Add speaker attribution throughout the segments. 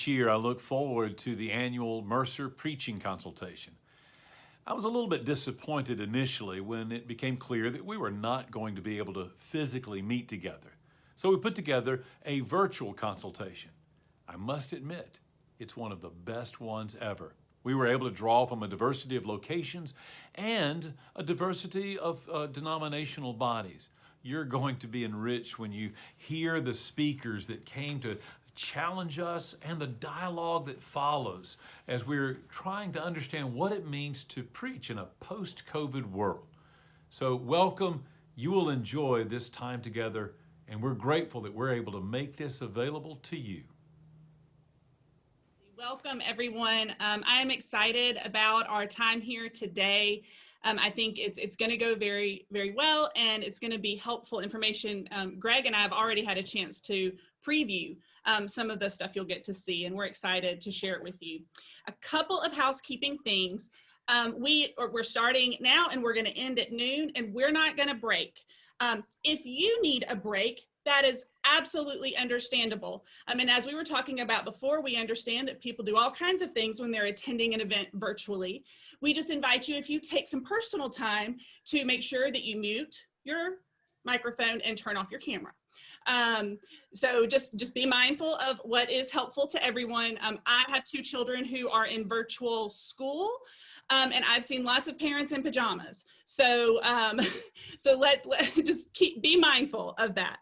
Speaker 1: year, I look forward to the annual Mercer Preaching Consultation. I was a little bit disappointed initially when it became clear that we were not going to be able to physically meet together. So we put together a virtual consultation. I must admit, it's one of the best ones ever. We were able to draw from a diversity of locations and a diversity of denominational bodies. You're going to be enriched when you hear the speakers that came to challenge us and the dialogue that follows as we're trying to understand what it means to preach in a post-COVID world. So welcome. You will enjoy this time together, and we're grateful that we're able to make this available to you.
Speaker 2: Welcome, everyone. I am excited about our time here today. I think it's going to go very, very well, and it's going to be helpful information. Greg and I have already had a chance to preview some of the stuff you'll get to see, and we're excited to share it with you. A couple of housekeeping things. We're starting now, and we're going to end at noon, and we're not going to break. If you need a break, that is absolutely understandable. And as we were talking about before, we understand that people do all kinds of things when they're attending an event virtually. We just invite you, if you take some personal time, to make sure that you mute your microphone and turn off your camera. So just be mindful of what is helpful to everyone. I have two children who are in virtual school, and I've seen lots of parents in pajamas. So let's just be mindful of that.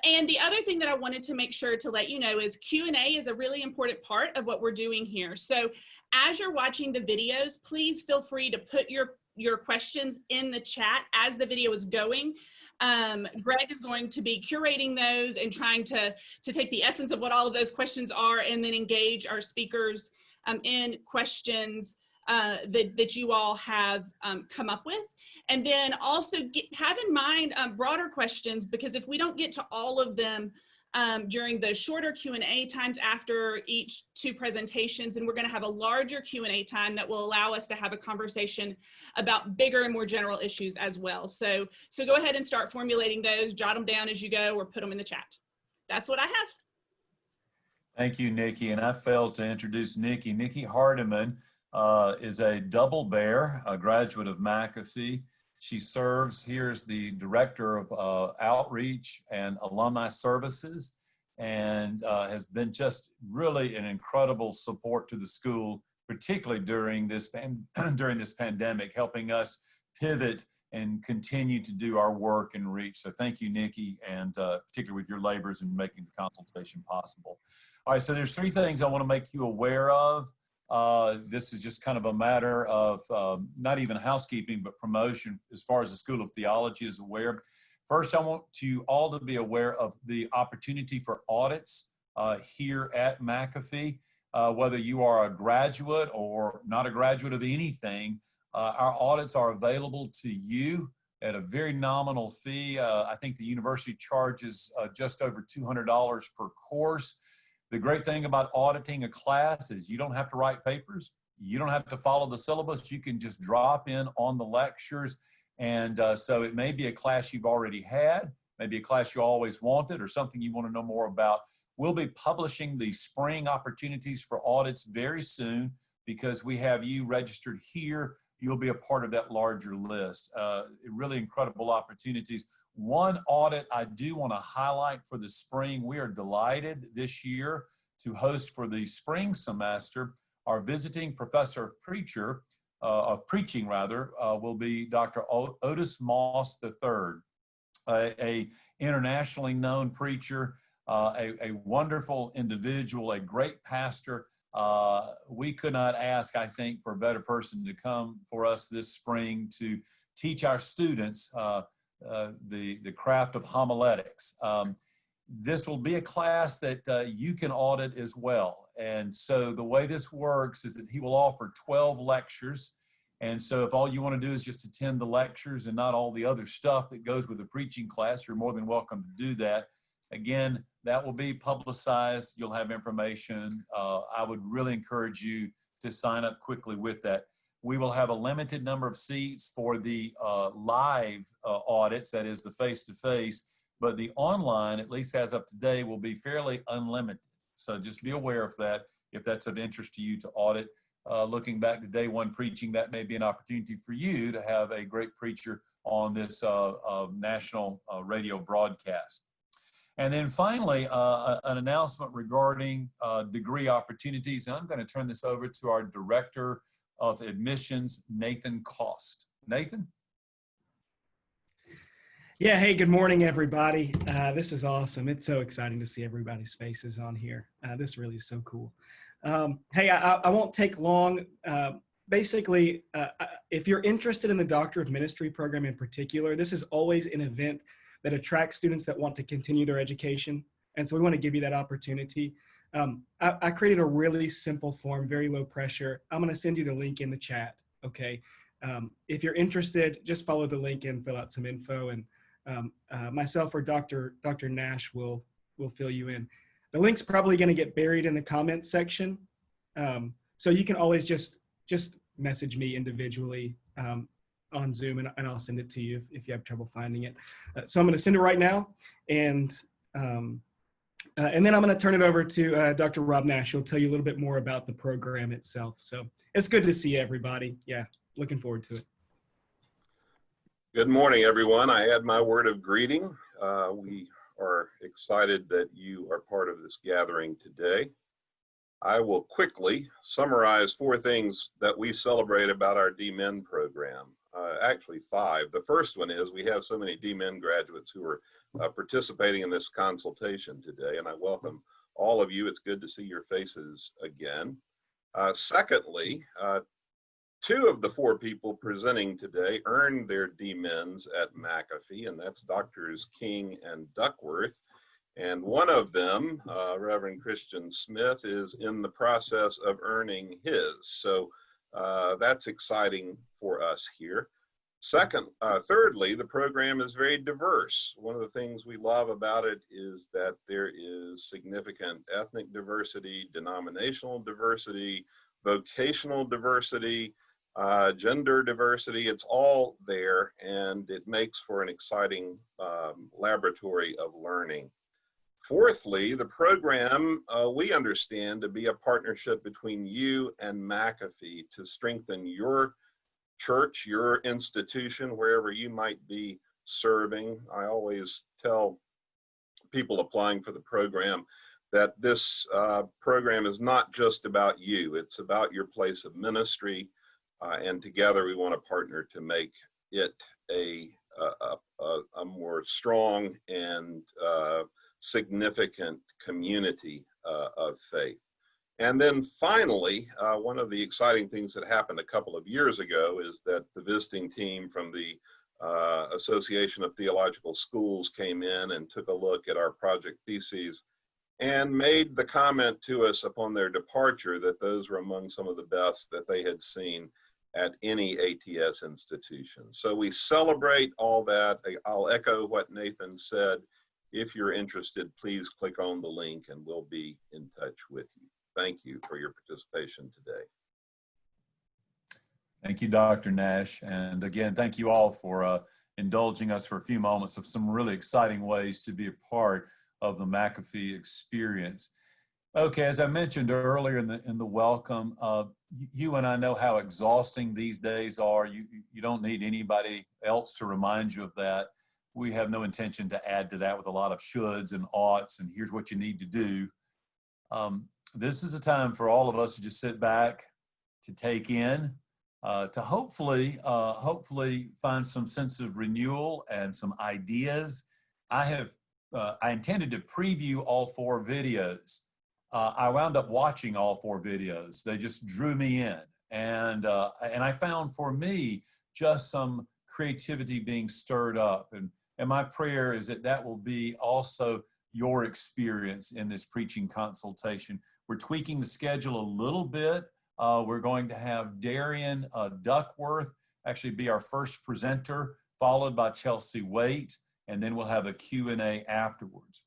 Speaker 2: And the other thing that I wanted to make sure to let you know is Q&A is a really important part of what we're doing here. So as you're watching the videos, please feel free to put your questions in the chat as the video is going. Greg is going to be curating those and trying to take the essence of what all of those questions are and then engage our speakers in questions that you all have come up with. And then also have in mind broader questions, because if we don't get to all of them during the shorter Q&A times after each two presentations, and we're going to have a larger Q&A time that will allow us to have a conversation about bigger and more general issues as well. So go ahead and start formulating those, jot them down as you go, or put them in the chat. That's what I have.
Speaker 1: Thank you, Nikki. And I failed to introduce Nikki. Nikki Hardiman is a double bear, a graduate of McAfee. She serves here as the Director of Outreach and Alumni Services, and has been just really an incredible support to the school, particularly during this pandemic, helping us pivot and continue to do our work and reach. So thank you, Nikki, and particularly with your labors in making the consultation possible. All right, so there's three things I want to make you aware of. This is just kind of a matter of not even housekeeping, but promotion as far as the School of Theology is aware. First, I want you all to be aware of the opportunity for audits here at McAfee. Whether you are a graduate or not a graduate of anything, our audits are available to you at a very nominal fee. I think the university charges just over $200 per course. The great thing about auditing a class is you don't have to write papers. You don't have to follow the syllabus. You can just drop in on the lectures. And so it may be a class you've already had, maybe a class you always wanted, or something you want to know more about. We'll be publishing the spring opportunities for audits very soon because we have you registered here. You'll be a part of that larger list. Really incredible opportunities. One audit I do want to highlight for the spring. We are delighted this year to host for the spring semester. Our visiting professor of preaching will be Dr. Otis Moss III, a internationally known preacher, a wonderful individual, a great pastor. We could not ask, I think, for a better person to come for us this spring to teach our students the craft of homiletics. This will be a class that you can audit as well. And so the way this works is that he will offer 12 lectures. And so if all you want to do is just attend the lectures and not all the other stuff that goes with the preaching class, you're more than welcome to do that. Again, that will be publicized. You'll have information. I would really encourage you to sign up quickly with that. We will have a limited number of seats for the live audits, that is the face-to-face, but the online, at least as of today, will be fairly unlimited. So just be aware of that if that's of interest to you to audit. Looking back to day one preaching, that may be an opportunity for you to have a great preacher on this national radio broadcast. And then finally, an announcement regarding degree opportunities. And I'm going to turn this over to our Director of Admissions, Nathan Cost. Nathan?
Speaker 3: Yeah, hey, good morning, everybody. This is awesome. It's so exciting to see everybody's faces on here. This really is so cool. Hey, I won't take long. Basically, if you're interested in the Doctor of Ministry program in particular, this is always an event that attracts students that want to continue their education. And so we want to give you that opportunity. I created a really simple form, very low pressure. I'm going to send you the link in the chat, okay? If you're interested, just follow the link and fill out some info, and myself or Dr. Nash will fill you in. The link's probably going to get buried in the comments section. So you can always just message me individually on Zoom, and I'll send it to you if you have trouble finding it. So I'm going to send it right now, and then I'm going to turn it over to Dr. Rob Nash. He'll tell you a little bit more about the program itself. So it's good to see everybody. Yeah, looking forward to it.
Speaker 4: Good morning, everyone. I add my word of greeting. We are excited that you are part of this gathering today. I will quickly summarize 4 things that we celebrate about our D-Min program. Actually 5. The first one is we have so many D-Min graduates who are participating in this consultation today, and I welcome all of you. It's good to see your faces again. Secondly, 2 of the 4 people presenting today earned their D-Mins at McAfee, and that's Drs. King and Duckworth. And one of them, Reverend Kristian Smith, is in the process of earning his. So that's exciting for us here. Thirdly, the program is very diverse. One of the things we love about it is that there is significant ethnic diversity, denominational diversity, vocational diversity, gender diversity. It's all there, and it makes for an exciting laboratory of learning. Fourthly, the program we understand to be a partnership between you and McAfee to strengthen your church, your institution, wherever you might be serving. I always tell people applying for the program that this program is not just about you. It's about your place of ministry. And together we want to partner to make it a more strong and significant community of faith. And then finally, one of the exciting things that happened a couple of years ago is that the visiting team from the Association of Theological Schools came in and took a look at our project theses and made the comment to us upon their departure that those were among some of the best that they had seen at any ATS institution. So we celebrate all that. I'll echo what Nathan said. If you're interested, please click on the link and we'll be in touch with you. Thank you for your participation today.
Speaker 1: Thank you, Dr. Nash. And again, thank you all for indulging us for a few moments of some really exciting ways to be a part of the McAfee experience. Okay, as I mentioned earlier in the welcome, you and I know how exhausting these days are. You don't need anybody else to remind you of that. We have no intention to add to that with a lot of shoulds and oughts, and here's what you need to do. This is a time for all of us to just sit back, to take in, to hopefully find some sense of renewal and some ideas. I intended to preview all 4 videos. I wound up watching all 4 videos. They just drew me in, and I found for me just some creativity being stirred up. And my prayer is that will be also your experience in this preaching consultation. We're tweaking the schedule a little bit. We're going to have Darian Duckworth actually be our first presenter, followed by Chelsea Waite, and then we'll have a Q&A afterwards.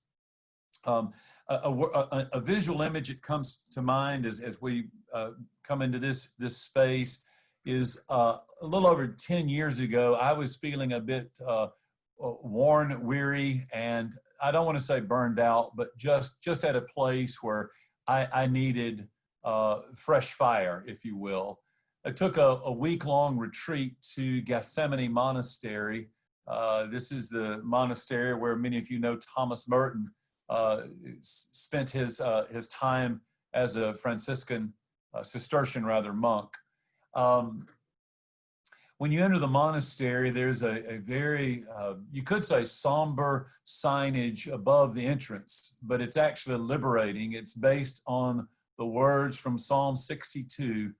Speaker 1: A visual image that comes to mind as we come into this space is a little over 10 years ago, I was feeling a bit worn, weary, and I don't want to say burned out, but just at a place where I needed fresh fire, if you will. I took a week-long retreat to Gethsemane Monastery. This is the monastery where many of you know Thomas Merton spent his time as a Franciscan, Cistercian rather, monk. When you enter the monastery, there's a very, you could say somber signage above the entrance, but it's actually liberating. It's based on the words from Psalm 62,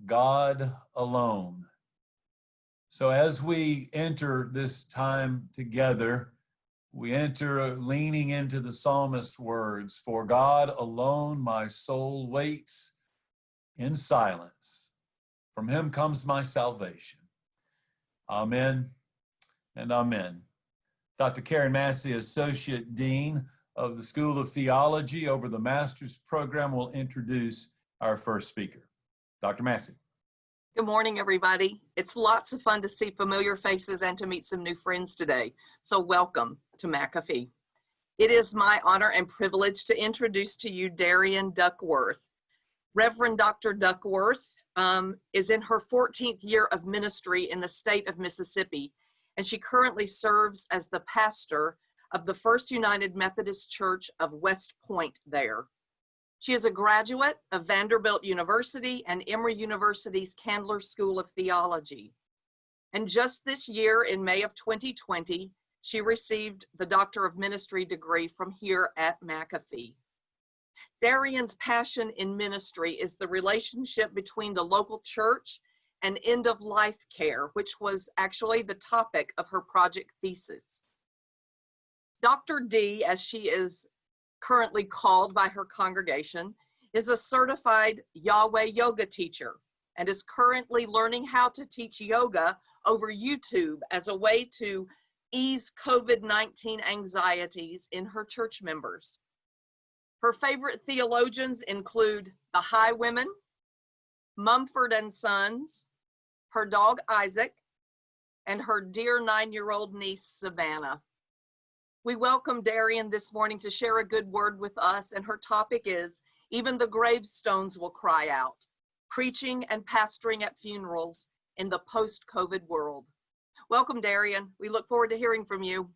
Speaker 1: God alone. So as we enter this time together, we enter leaning into the psalmist's words, for God alone my soul waits in silence. From him comes my salvation. Amen and amen. Dr. Karen Massey, Associate Dean of the School of Theology over the Master's Program, will introduce our first speaker. Dr. Massey.
Speaker 5: Good morning, everybody. It's lots of fun to see familiar faces and to meet some new friends today. So welcome to McAfee. It is my honor and privilege to introduce to you Darian Duckworth. Reverend Dr. Duckworth is in her 14th year of ministry in the state of Mississippi, and she currently serves as the pastor of the First United Methodist Church of West Point there. She is a graduate of Vanderbilt University and Emory University's Candler School of Theology. And just this year, in May of 2020, she received the Doctor of Ministry degree from here at McAfee. Darian's passion in ministry is the relationship between the local church and end-of-life care, which was actually the topic of her project thesis. Dr. D, as she is currently called by her congregation, is a certified Yahweh yoga teacher and is currently learning how to teach yoga over YouTube as a way to ease COVID-19 anxieties in her church members. Her favorite theologians include the Highwomen, Mumford and Sons, her dog Isaac, and her dear 9-year-old niece Savannah. We welcome Darian this morning to share a good word with us, and her topic is, Even the Gravestones Will Cry Out, Preaching and Pastoring at Funerals in the Post-COVID World. Welcome, Darian. We look forward to hearing from you.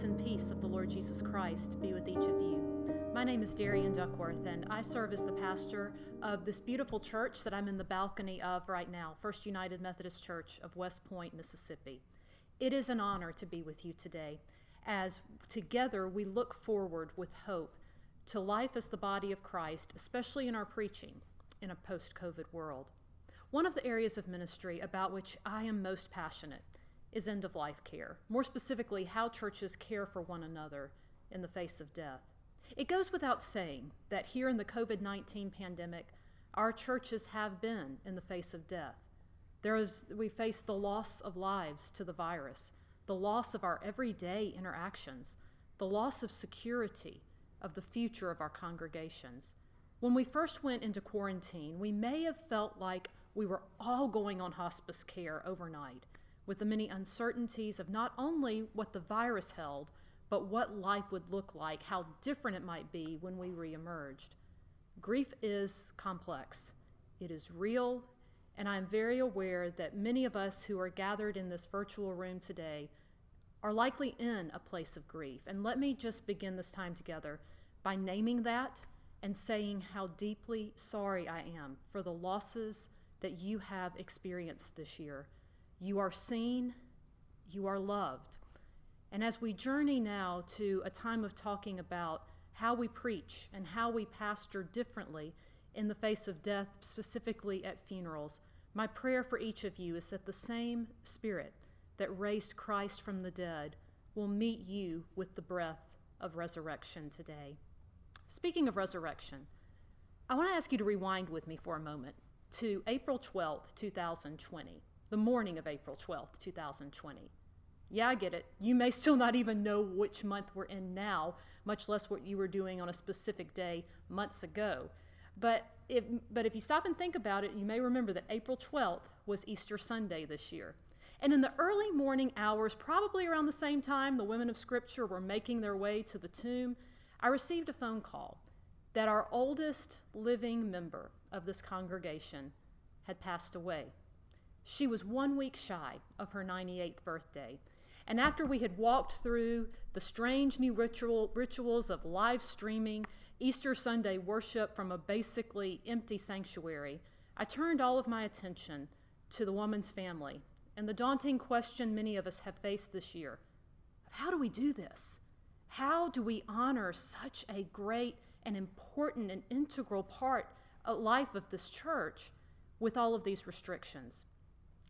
Speaker 6: And peace of the Lord Jesus Christ be with each of you. My name is Darian Duckworth, and I serve as the pastor of this beautiful church that I'm in the balcony of right now, First United Methodist Church of West Point, Mississippi. It is an honor to be with you today, as together we look forward with hope to life as the body of Christ, especially in our preaching in a post-COVID world. One of the areas of ministry about which I am most passionate is end-of-life care, more specifically how churches care for one another in the face of death. It goes without saying that here in the COVID-19 pandemic, our churches have been in the face of death. We face the loss of lives to the virus, the loss of our everyday interactions, the loss of security of the future of our congregations. When we first went into quarantine, we may have felt like we were all going on hospice care overnight, with the many uncertainties of not only what the virus held, but what life would look like, how different it might be when we reemerged. Grief is complex. It is real, and I'm very aware that many of us who are gathered in this virtual room today are likely in a place of grief. And let me just begin this time together by naming that and saying how deeply sorry I am for the losses that you have experienced this year. You are seen, you are loved. And as we journey now to a time of talking about how we preach and how we pastor differently in the face of death, specifically at funerals, my prayer for each of you is that the same Spirit that raised Christ from the dead will meet you with the breath of resurrection today. Speaking of resurrection, I want to ask you to rewind with me for a moment to April 12th, 2020, the morning of April 12th, 2020. Yeah, I get it. You may still not even know which month we're in now, much less what you were doing on a specific day months ago. But if you stop and think about it, you may remember that April 12th was Easter Sunday this year. And in the early morning hours, probably around the same time the women of Scripture were making their way to the tomb, I received a phone call that our oldest living member of this congregation had passed away. She was 1 week shy of her 98th birthday. And after we had walked through the strange new rituals of live streaming Easter Sunday worship from a basically empty sanctuary, I turned all of my attention to the woman's family and the daunting question many of us have faced this year: how do we do this? How do we honor such a great and important and integral part of life of this church with all of these restrictions?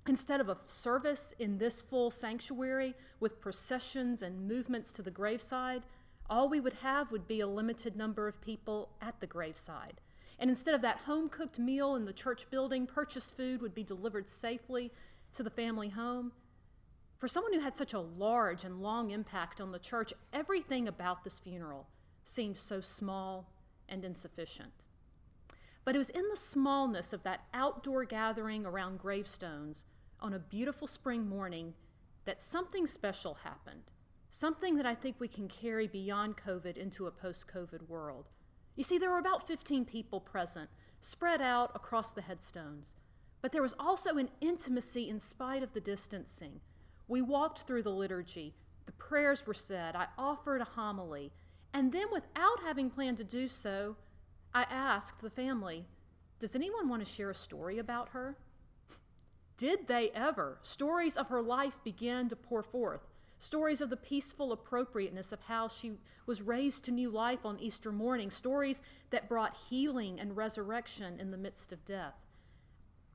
Speaker 6: Instead of a service in this full sanctuary with processions and movements to the graveside, all we would have would be a limited number of people at the graveside. And instead of that home-cooked meal in the church building, purchased food would be delivered safely to the family home. For someone who had such a large and long impact on the church, everything about this funeral seemed so small and insufficient. But it was in the smallness of that outdoor gathering around gravestones on a beautiful spring morning that something special happened, something that I think we can carry beyond COVID into a post-COVID world. You see, there were about 15 people present, spread out across the headstones, but there was also an intimacy in spite of the distancing. We walked through the liturgy, the prayers were said, I offered a homily, and then without having planned to do so, I asked the family, does anyone want to share a story about her? Did they ever? Stories of her life began to pour forth. Stories of the peaceful appropriateness of how she was raised to new life on Easter morning. Stories that brought healing and resurrection in the midst of death.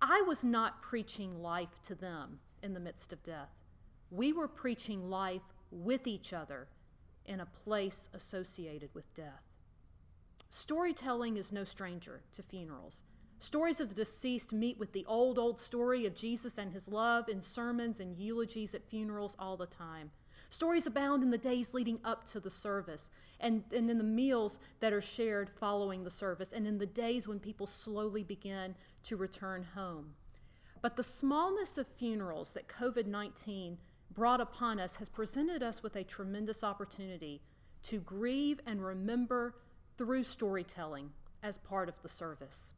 Speaker 6: I was not preaching life to them in the midst of death. We were preaching life with each other in a place associated with death. Storytelling is no stranger to funerals. Stories of the deceased meet with the old story of Jesus and his love in sermons and eulogies at funerals all the time. Stories abound in the days leading up to the service and in the meals that are shared following the service and in the days when people slowly begin to return home. But the smallness of funerals that COVID-19 brought upon us has presented us with a tremendous opportunity to grieve and remember through storytelling as part of the service.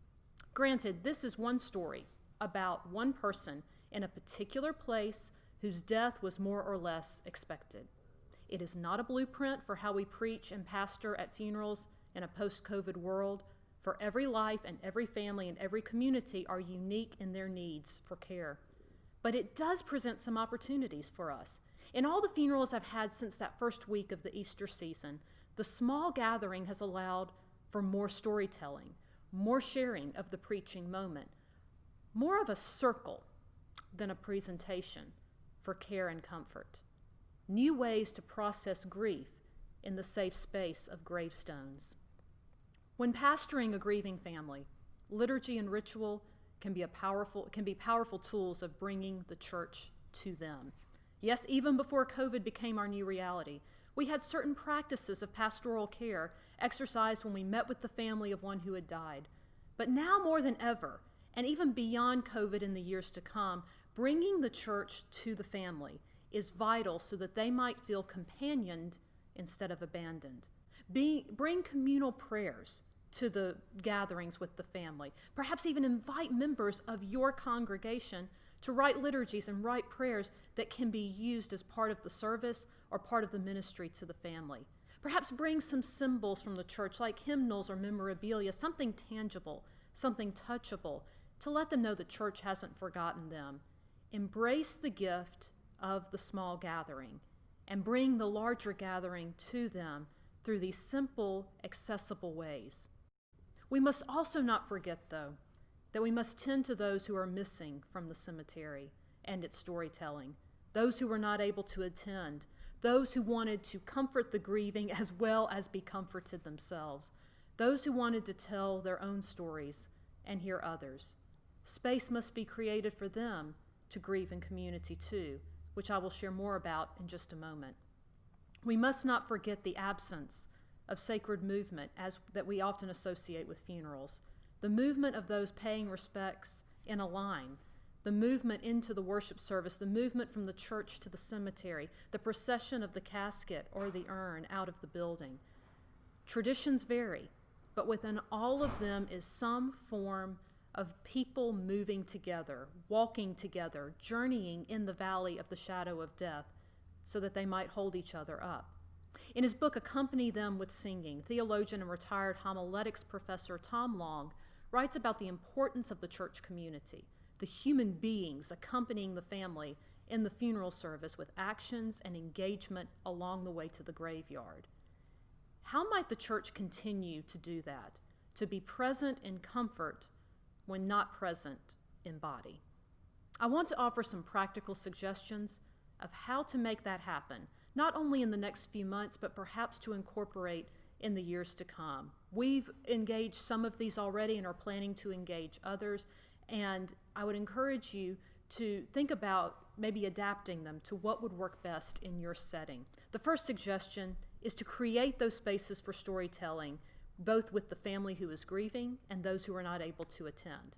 Speaker 6: Granted, this is one story about one person in a particular place whose death was more or less expected. It is not a blueprint for how we preach and pastor at funerals in a post-COVID world, for every life and every family and every community are unique in their needs for care. But it does present some opportunities for us. In all the funerals I've had since that first week of the Easter season, the small gathering has allowed for more storytelling, more sharing of the preaching moment, more of a circle than a presentation for care and comfort, new ways to process grief in the safe space of gravestones. When pastoring a grieving family, liturgy and ritual can be powerful tools of bringing the church to them. Yes, even before COVID became our new reality, we had certain practices of pastoral care exercised when we met with the family of one who had died. But now more than ever, and even beyond COVID in the years to come, bringing the church to the family is vital so that they might feel companioned instead of abandoned. Bring communal prayers to the gatherings with the family. Perhaps even invite members of your congregation to write liturgies and write prayers that can be used as part of the service or part of the ministry to the family. Perhaps bring some symbols from the church like hymnals or memorabilia, something tangible, something touchable, to let them know the church hasn't forgotten them. Embrace the gift of the small gathering and bring the larger gathering to them through these simple, accessible ways. We must also not forget, though, that we must tend to those who are missing from the cemetery and its storytelling, those who were not able to attend, those who wanted to comfort the grieving as well as be comforted themselves, those who wanted to tell their own stories and hear others. Space must be created for them to grieve in community too, which I will share more about in just a moment. We must not forget the absence of sacred movement that we often associate with funerals. The movement of those paying respects in a line, the movement into the worship service, the movement from the church to the cemetery, the procession of the casket or the urn out of the building. Traditions vary, but within all of them is some form of people moving together, walking together, journeying in the valley of the shadow of death so that they might hold each other up. In his book, Accompany Them with Singing, theologian and retired homiletics professor Tom Long writes about the importance of the church community, the human beings accompanying the family in the funeral service with actions and engagement along the way to the graveyard. How might the church continue to do that, to be present in comfort when not present in body? I want to offer some practical suggestions of how to make that happen, not only in the next few months, but perhaps to incorporate in the years to come. We've engaged some of these already and are planning to engage others, and I would encourage you to think about maybe adapting them to what would work best in your setting. The first suggestion is to create those spaces for storytelling, both with the family who is grieving and those who are not able to attend.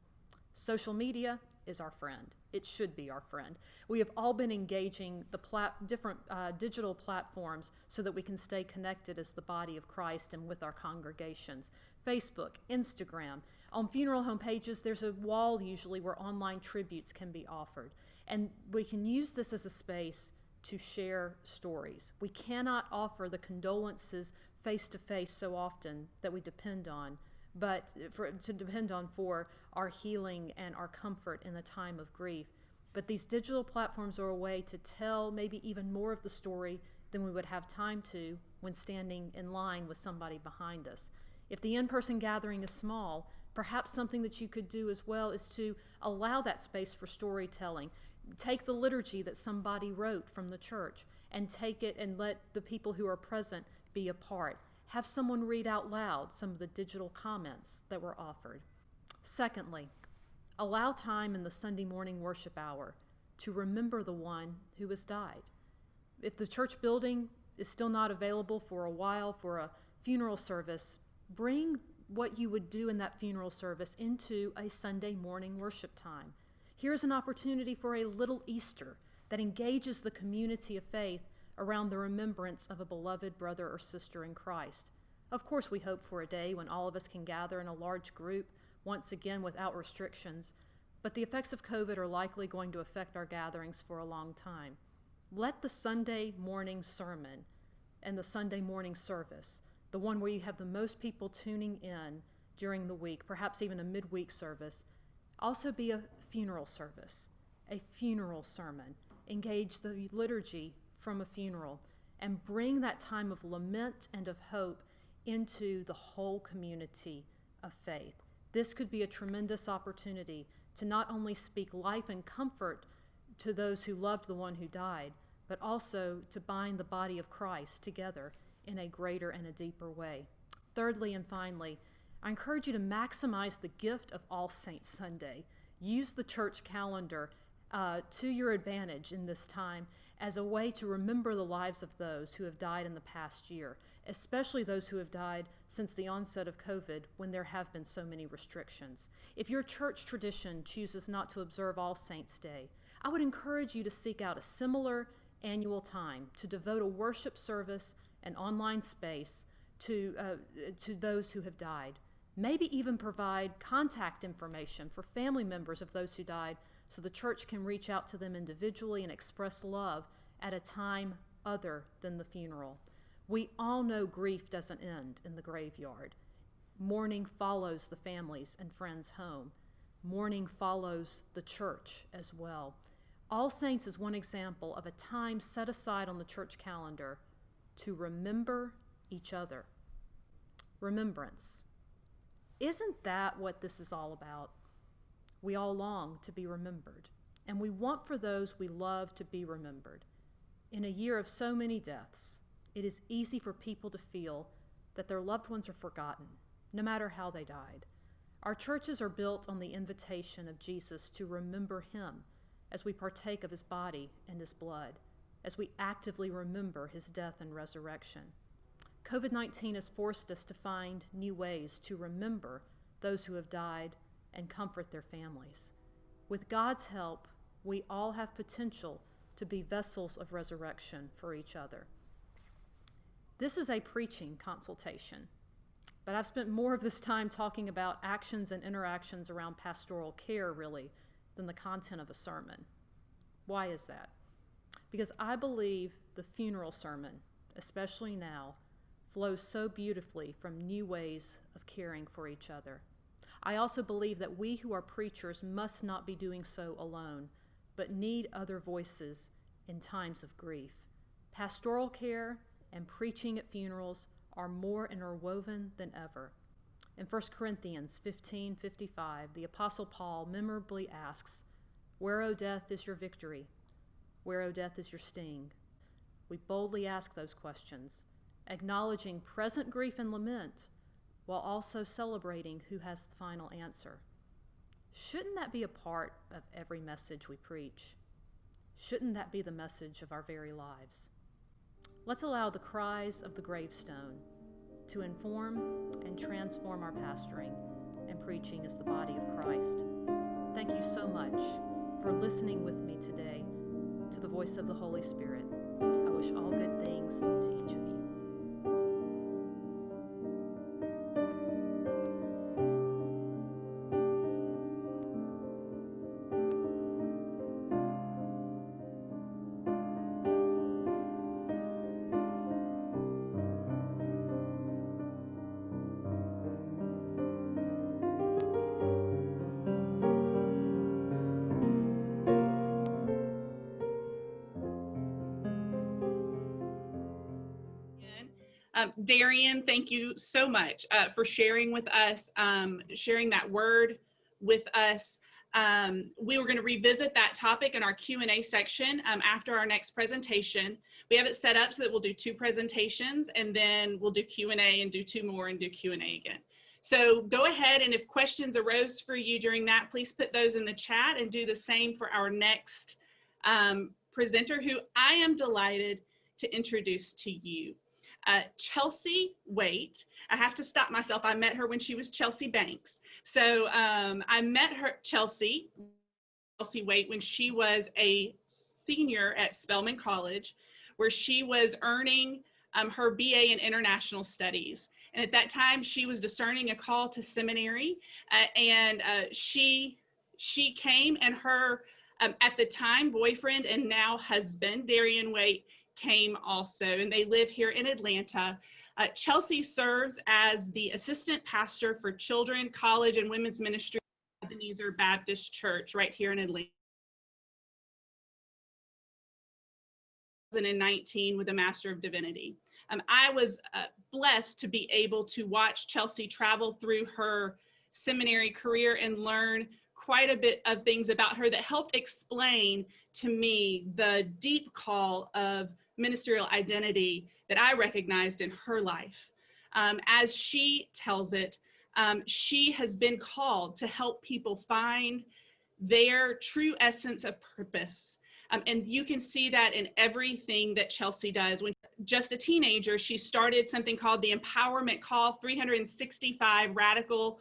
Speaker 6: Social media is our friend. It should be our friend. We have all been engaging the different digital platforms so that we can stay connected as the body of Christ and with our congregations. Facebook, Instagram. On funeral home pages, there's a wall usually where online tributes can be offered. And we can use this as a space to share stories. We cannot offer the condolences face-to-face so often that we depend on, for our healing and our comfort in the time of grief. But these digital platforms are a way to tell maybe even more of the story than we would have time to when standing in line with somebody behind us. If the in-person gathering is small, perhaps something that you could do as well is to allow that space for storytelling. Take the liturgy that somebody wrote from the church and take it and let the people who are present be a part. Have someone read out loud some of the digital comments that were offered. Secondly, allow time in the Sunday morning worship hour to remember the one who has died. If the church building is still not available for a while for a funeral service, bring what you would do in that funeral service into a Sunday morning worship time. Here's an opportunity for a little Easter that engages the community of faith around the remembrance of a beloved brother or sister in Christ. Of course, we hope for a day when all of us can gather in a large group, once again without restrictions, but the effects of COVID are likely going to affect our gatherings for a long time. Let the Sunday morning sermon and the Sunday morning service, the one where you have the most people tuning in during the week, perhaps even a midweek service, also be a funeral service, a funeral sermon. Engage the liturgy from a funeral and bring that time of lament and of hope into the whole community of faith. This could be a tremendous opportunity to not only speak life and comfort to those who loved the one who died, but also to bind the body of Christ together in a greater and a deeper way. Thirdly and finally, I encourage you to maximize the gift of All Saints Sunday. Use the church calendar to your advantage in this time as a way to remember the lives of those who have died in the past year, especially those who have died since the onset of COVID when there have been so many restrictions. If your church tradition chooses not to observe All Saints Day, I would encourage you to seek out a similar annual time to devote a worship service and online space to those who have died. Maybe even provide contact information for family members of those who died so the church can reach out to them individually and express love at a time other than the funeral. We all know grief doesn't end in the graveyard. Mourning follows the families and friends home. Mourning follows the church as well. All Saints is one example of a time set aside on the church calendar to remember each other. Remembrance. Isn't that what this is all about? We all long to be remembered, and we want for those we love to be remembered. In a year of so many deaths, it is easy for people to feel that their loved ones are forgotten, no matter how they died. Our churches are built on the invitation of Jesus to remember him as we partake of his body and his blood, as we actively remember his death and resurrection. COVID-19 has forced us to find new ways to remember those who have died and comfort their families. With God's help, we all have potential to be vessels of resurrection for each other. This is a preaching consultation, but I've spent more of this time talking about actions and interactions around pastoral care, really, than the content of a sermon. Why is that? Because I believe the funeral sermon, especially now, flows so beautifully from new ways of caring for each other. I also believe that we who are preachers must not be doing so alone, but need other voices in times of grief. Pastoral care and preaching at funerals are more interwoven than ever. In 1 Corinthians 15:55, the Apostle Paul memorably asks, "Where, O death, is your victory? Where, O death, is your sting?" We boldly ask those questions, acknowledging present grief and lament, while also celebrating who has the final answer. Shouldn't that be a part of every message we preach? Shouldn't that be the message of our very lives? Let's allow the cries of the gravestone to inform and transform our pastoring and preaching as the body of Christ. Thank you so much for listening with me today to the voice of the Holy Spirit. I wish all good things to each of you.
Speaker 2: Darian, thank you so much for sharing with us, sharing that word with us. We were going to revisit that topic in our Q&A section after our next presentation. We have it set up so that we'll do 2 presentations and then we'll do Q&A and do 2 more and do Q&A again. So go ahead, and if questions arose for you during that, please put those in the chat, and do the same for our next presenter, who I am delighted to introduce to you. Chelsea Waite. I have to stop myself. I met her when she was Chelsea Banks. So I met her, Chelsea Waite, when she was a senior at Spelman College, where she was earning her BA in International Studies. And at that time, she was discerning a call to seminary, and she came, and her, at the time, boyfriend and now husband, Darian Waite, came also, and they live here in Atlanta. Chelsea serves as the assistant pastor for children, college, and women's ministry at Ebenezer Baptist Church right here in Atlanta. 2019 with a Master of Divinity. I was blessed to be able to watch Chelsea travel through her seminary career and learn quite a bit of things about her that helped explain to me the deep call of ministerial identity that I recognized in her life. As she tells it, she has been called to help people find their true essence of purpose. And you can see that in everything that Chelsea does. When just a teenager, she started something called the Empowerment Call 365 Radical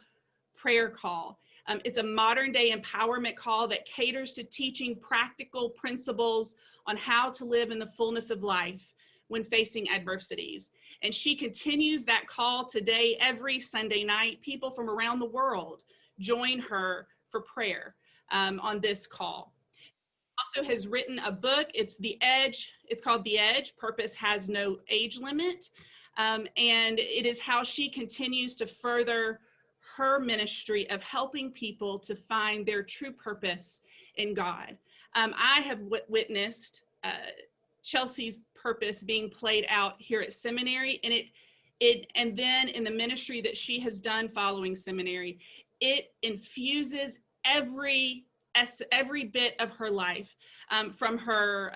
Speaker 2: Prayer Call. It's a modern day empowerment call that caters to teaching practical principles on how to live in the fullness of life when facing adversities. And she continues that call today. Every Sunday night, people from around the world join her for prayer on this call. Also has written a book. It's The Edge. It's called The Edge. Purpose Has No Age Limit. And it is how she continues to further her ministry of helping people to find their true purpose in God. I have witnessed Chelsea's purpose being played out here at seminary, and then in the ministry that she has done following seminary. It infuses every bit of her life, from her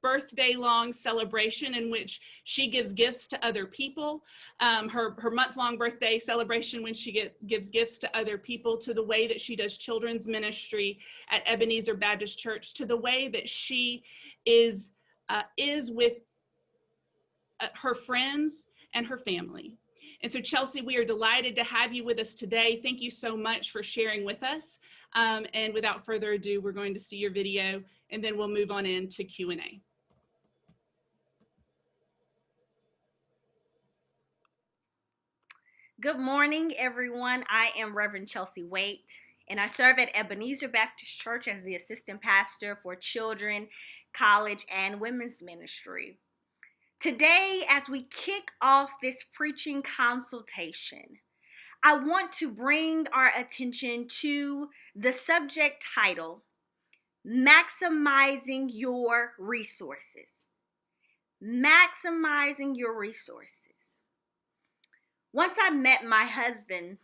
Speaker 2: birthday long celebration in which she gives gifts to other people, her month-long birthday celebration when she gives gifts to other people, to the way that she does children's ministry at Ebenezer Baptist Church, to the way that she is with her friends and her family. And so, Chelsea, we are delighted to have you with us today. Thank you so much for sharing with us. And without further ado, we're going to see your video, and then we'll move on into Q&A.
Speaker 7: Good morning, everyone. I am Reverend Chelsea Waite, and I serve at Ebenezer Baptist Church as the assistant pastor for children, college, and women's ministry. Today, as we kick off this preaching consultation, I want to bring our attention to the subject title, Maximizing Your Resources. Maximizing your resources. Once I met my husband,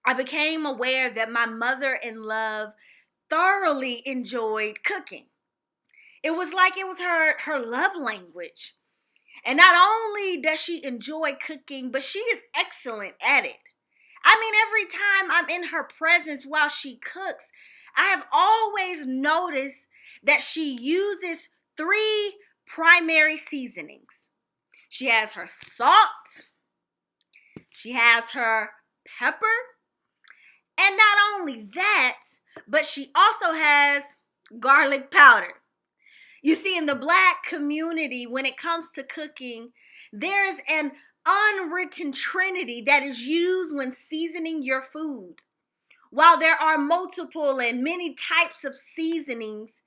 Speaker 7: I became aware that my mother-in-law thoroughly enjoyed cooking. It was like it was her love language. And not only does she enjoy cooking, but she is excellent at it. I mean, every time I'm in her presence while she cooks, I have always noticed that she uses 3 primary seasonings. She has her salt, she has her pepper, and not only that, but she also has garlic powder. You see, in the Black community, when it comes to cooking, there is an unwritten trinity that is used when seasoning your food. While there are multiple and many types of seasonings,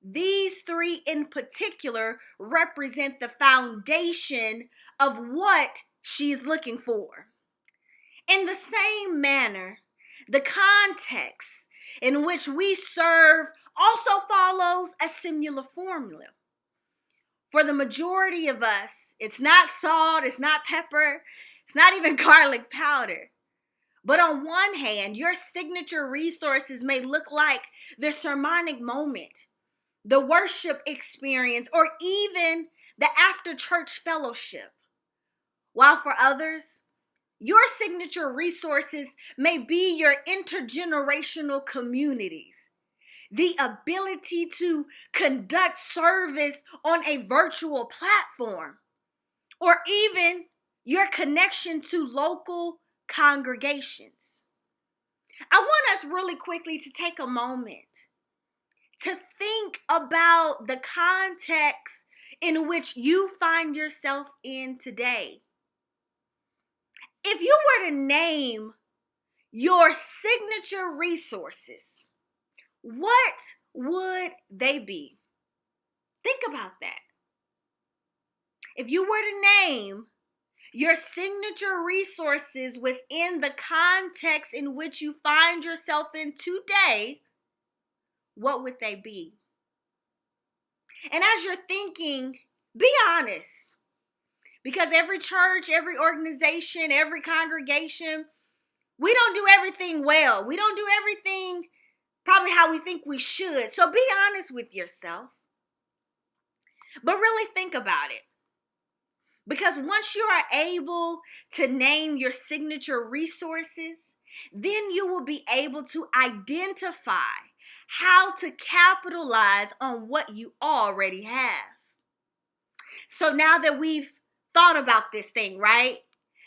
Speaker 7: these 3 in particular represent the foundation of what she's looking for. In the same manner, the context in which we serve also follows a similar formula. For the majority of us, it's not salt, it's not pepper, it's not even garlic powder. But on one hand, your signature resources may look like the sermonic moment, the worship experience, or even the after-church fellowship. While for others, your signature resources may be your intergenerational communities, the ability to conduct service on a virtual platform, or even your connection to local congregations. I want us really quickly to take a moment to think about the context in which you find yourself in today. If you were to name your signature resources, what would they be? Think about that. If you were to name your signature resources within the context in which you find yourself in today, what would they be? And as you're thinking, be honest. Because every church, every organization, every congregation, we don't do everything well. We don't do everything probably how we think we should. So be honest with yourself. But really think about it. Because once you are able to name your signature resources, then you will be able to identify how to capitalize on what you already have. So now that we've thought about this thing, right?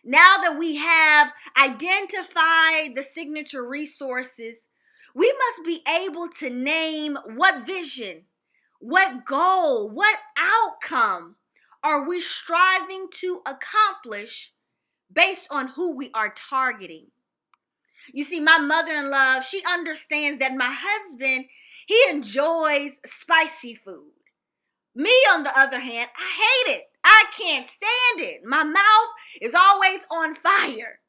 Speaker 7: Now that we have identified the signature resources, we must be able to name what vision, what goal, what outcome are we striving to accomplish based on who we are targeting. You see, my mother-in-law, she understands that my husband, he enjoys spicy food. Me, on the other hand, I hate it. I can't stand it. My mouth is always on fire.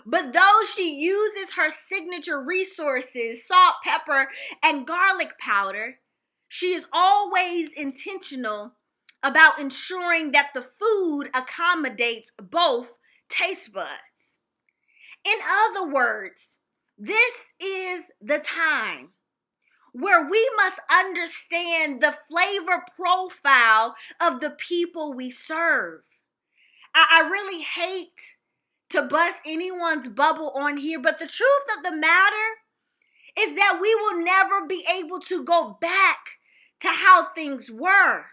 Speaker 7: But though she uses her signature resources, salt, pepper, and garlic powder, she is always intentional about ensuring that the food accommodates both taste buds. In other words, this is the time where we must understand the flavor profile of the people we serve. I really hate to bust anyone's bubble on here, but the truth of the matter is that we will never be able to go back to how things were.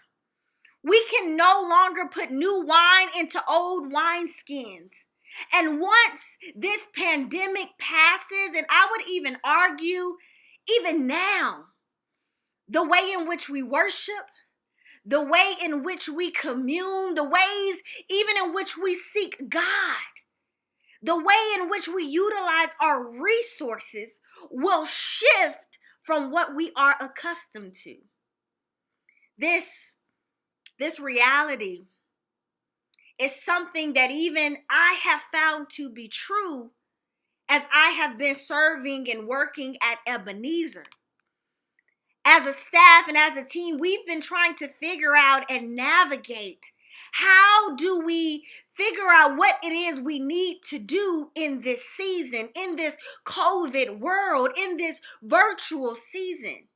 Speaker 7: We can no longer put new wine into old wineskins. And once this pandemic passes, and I would even argue, even now, the way in which we worship, the way in which we commune, the ways even in which we seek God, the way in which we utilize our resources will shift from what we are accustomed to. This reality is something that even I have found to be true as I have been serving and working at Ebenezer. As a staff and as a team, we've been trying to figure out and navigate how do we figure out what it is we need to do in this season, in this COVID world, in this virtual season.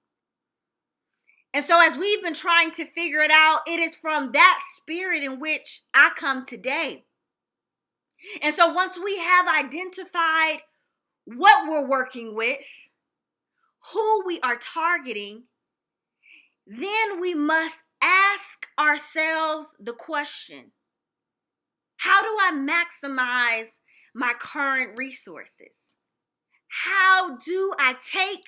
Speaker 7: And so as we've been trying to figure it out, it is from that spirit in which I come today. And so once we have identified what we're working with, who we are targeting, then we must ask ourselves the question, how do I maximize my current resources? How do I take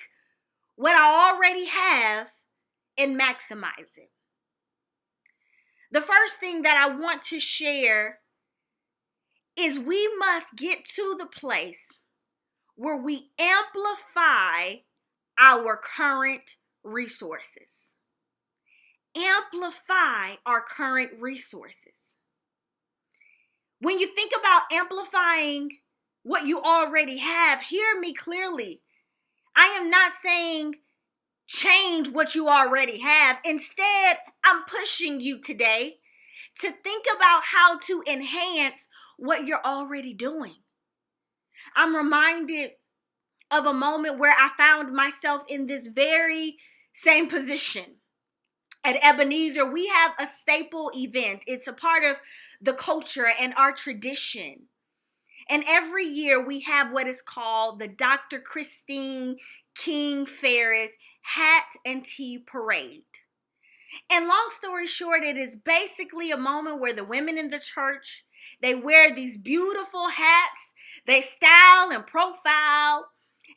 Speaker 7: what I already have and maximize it? The first thing that I want to share is we must get to the place where we amplify our current resources. Amplify our current resources. When you think about amplifying what you already have, hear me clearly. I am not saying change what you already have. Instead, I'm pushing you today to think about how to enhance what you're already doing. I'm reminded of a moment where I found myself in this very same position. At Ebenezer, we have a staple event. It's a part of the culture and our tradition. And every year we have what is called the Dr. Kristian King Ferris Hat and Tea Parade. And long story short, it is basically a moment where the women in the church, they wear these beautiful hats, they style and profile,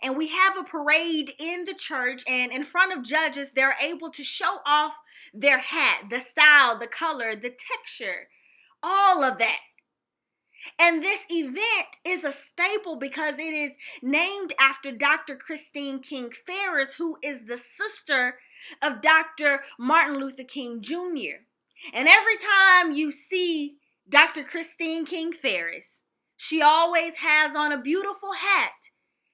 Speaker 7: and we have a parade in the church, and in front of judges, they're able to show off their hat, the style, the color, the texture, all of that. And this event is a staple because it is named after Dr. Kristian King Ferris, who is the sister of Dr. Martin Luther King Jr. And every time you see Dr. Kristian King Ferris, she always has on a beautiful hat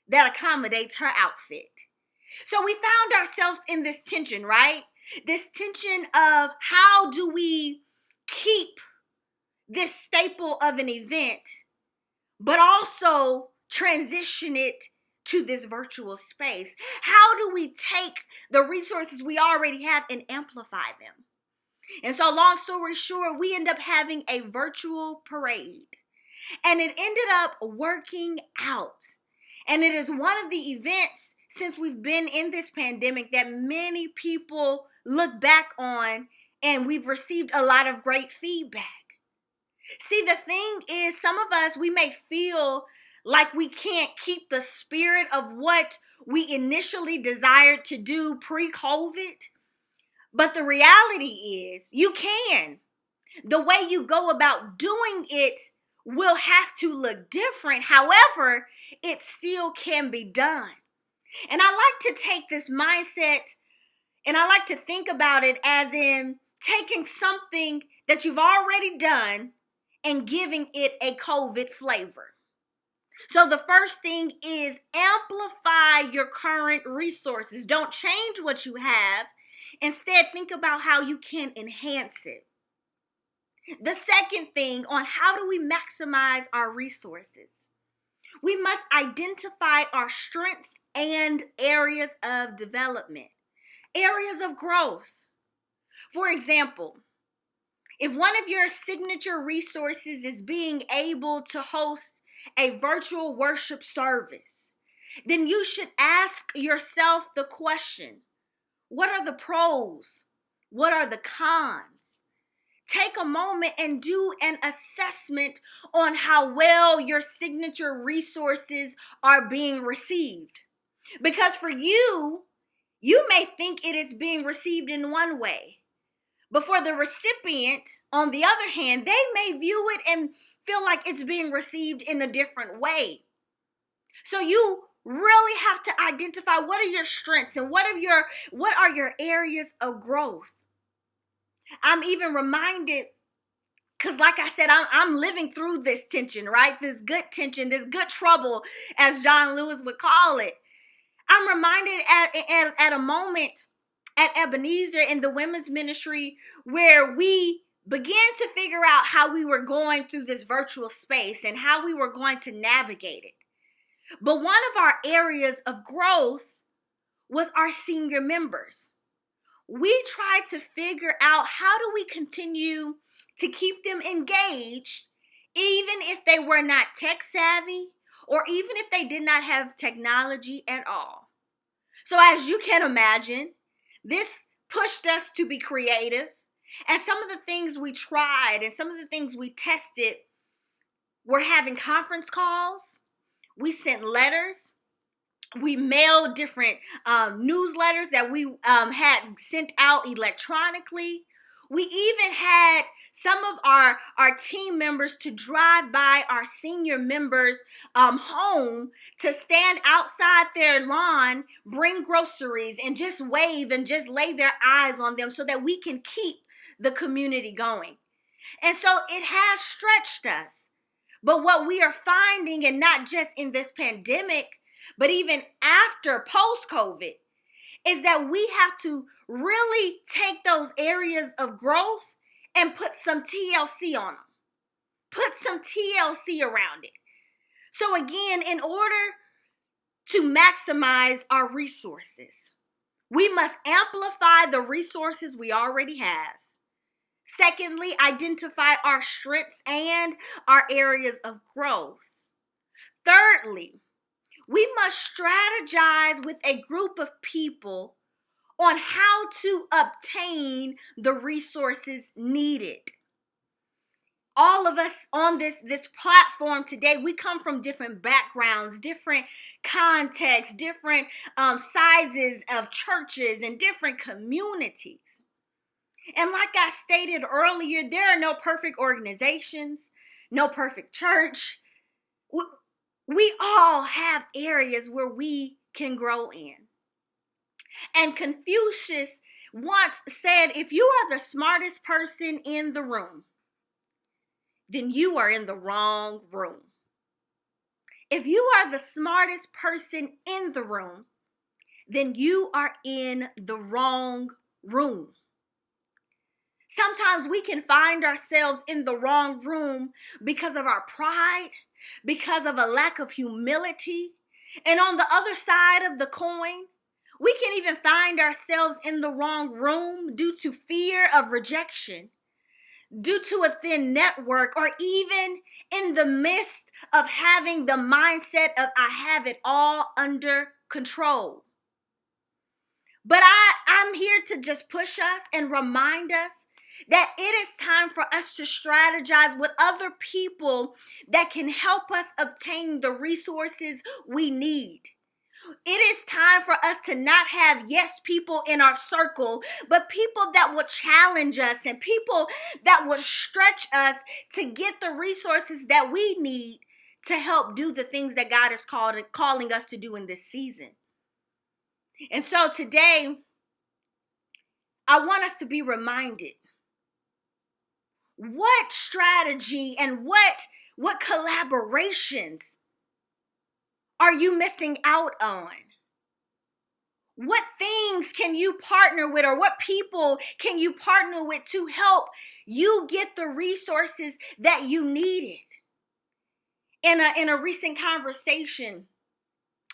Speaker 7: that accommodates her outfit. So we found ourselves in this tension, right? This tension of how do we keep this staple of an event, but also transition it to this virtual space? How do we take the resources we already have and amplify them? And so long story short, we end up having a virtual parade, and it ended up working out. And it is one of the events since we've been in this pandemic that many people look back on, and we've received a lot of great feedback. See, the thing is, some of us, we may feel like we can't keep the spirit of what we initially desired to do pre-COVID. But the reality is, you can. The way you go about doing it will have to look different. However, it still can be done. And I like to take this mindset and I like to think about it as in taking something that you've already done and giving it a COVID flavor. So the first thing is amplify your current resources. Don't change what you have. Instead, think about how you can enhance it. The second thing on how do we maximize our resources? We must identify our strengths and areas of development. areas of growth. For example, if one of your signature resources is being able to host a virtual worship service, then you should ask yourself the question, what are the pros? What are the cons? Take a moment and do an assessment on how well your signature resources are being received. Because for you, you may think it is being received in one way. But for the recipient, on the other hand, they may view it and feel like it's being received in a different way. So you really have to identify what are your strengths and what are your areas of growth. I'm even reminded, because like I said, I'm living through this tension, right? This good tension, this good trouble, as John Lewis would call it. I'm reminded at a moment at Ebenezer in the women's ministry where we began to figure out how we were going through this virtual space and how we were going to navigate it. But one of our areas of growth was our senior members. We tried to figure out how do we continue to keep them engaged, even if they were not tech savvy or even if they did not have technology at all. So as you can imagine, this pushed us to be creative. And some of the things we tried and some of the things we tested were having conference calls. We sent letters. We mailed different newsletters that we had sent out electronically. We even had some of our team members to drive by our senior members' home to stand outside their lawn, bring groceries, and just wave and just lay their eyes on them so that we can keep the community going. And so it has stretched us. But what we are finding, and not just in this pandemic, but even after post-COVID, is that we have to really take those areas of growth and put some TLC on them. Put some TLC around it. So again, in order to maximize our resources, we must amplify the resources we already have. Secondly, identify our strengths and our areas of growth. Thirdly, we must strategize with a group of people on how to obtain the resources needed. All of us on this platform today, we come from different backgrounds, different contexts, different sizes of churches and different communities. And like I stated earlier, there are no perfect organizations, no perfect church. We all have areas where we can grow in. And Confucius once said, if you are the smartest person in the room, then you are in the wrong room. If you are the smartest person in the room, then you are in the wrong room. Sometimes we can find ourselves in the wrong room because of our pride, because of a lack of humility. And on the other side of the coin, we can even find ourselves in the wrong room due to fear of rejection, due to a thin network, or even in the midst of having the mindset of I have it all under control. But I'm here to just push us and remind us that it is time for us to strategize with other people that can help us obtain the resources we need. It is time for us to not have yes people in our circle, but people that will challenge us and people that will stretch us to get the resources that we need to help do the things that God is calling us to do in this season. And so today, I want us to be reminded what strategy and what collaborations are you missing out on? What things can you partner with, or what people can you partner with to help you get the resources that you needed? In a recent conversation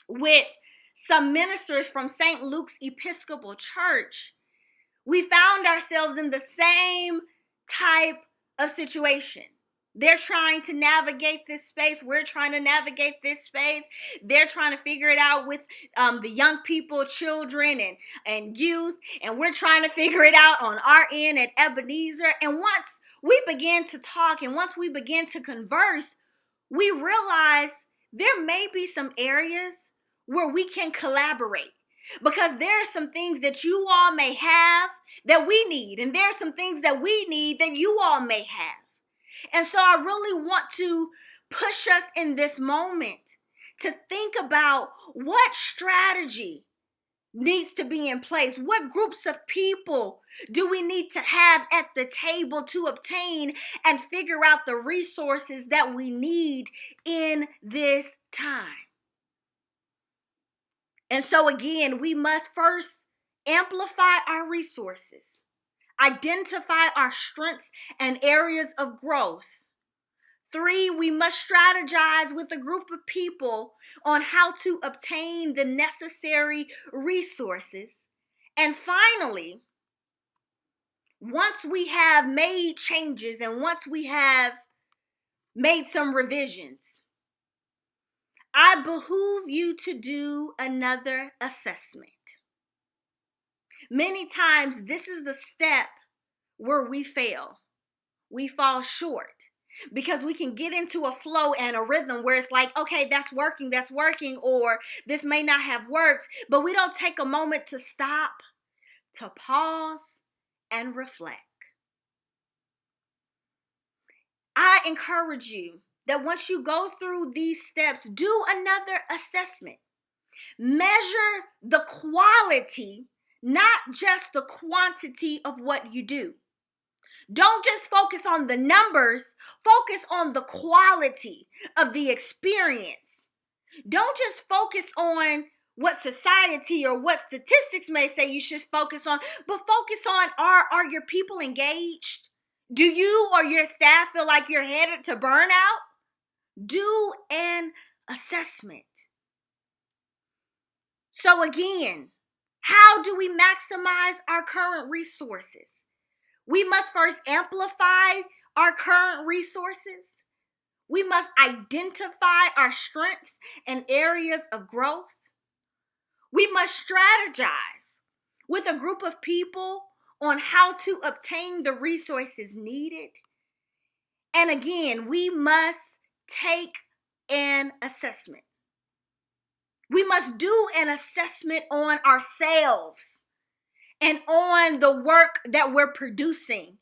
Speaker 7: with some ministers from St. Luke's Episcopal Church, we found ourselves in the same type of situation. They're trying to navigate this space. We're trying to navigate this space. They're trying to figure it out with the young people, children, and youth. And we're trying to figure it out on our end at Ebenezer. And once we begin to talk and once we begin to converse, we realize there may be some areas where we can collaborate. Because there are some things that you all may have that we need. And there are some things that we need that you all may have. And so I really want to push us in this moment to think about what strategy needs to be in place. What groups of people do we need to have at the table to obtain and figure out the resources that we need in this time? And so again, we must first amplify our resources, identify our strengths and areas of growth. 3, we must strategize with a group of people on how to obtain the necessary resources. And finally, once we have made changes and once we have made some revisions, I behoove you to do another assessment. Many times, this is the step where we fail. We fall short because we can get into a flow and a rhythm where it's like, okay, that's working, or this may not have worked, but we don't take a moment to stop, to pause, and reflect. I encourage you that once you go through these steps, do another assessment. Measure the quality, not just the quantity of what you do. Don't just focus on the numbers, focus on the quality of the experience. Don't just focus on what society or what statistics may say you should focus on, but focus on, are your people engaged? Do you or your staff feel like you're headed to burnout? Do an assessment. So again, how do we maximize our current resources? We must first amplify our current resources. We must identify our strengths and areas of growth. We must strategize with a group of people on how to obtain the resources needed. And again, we must take an assessment. We must do an assessment on ourselves and on the work that we're producing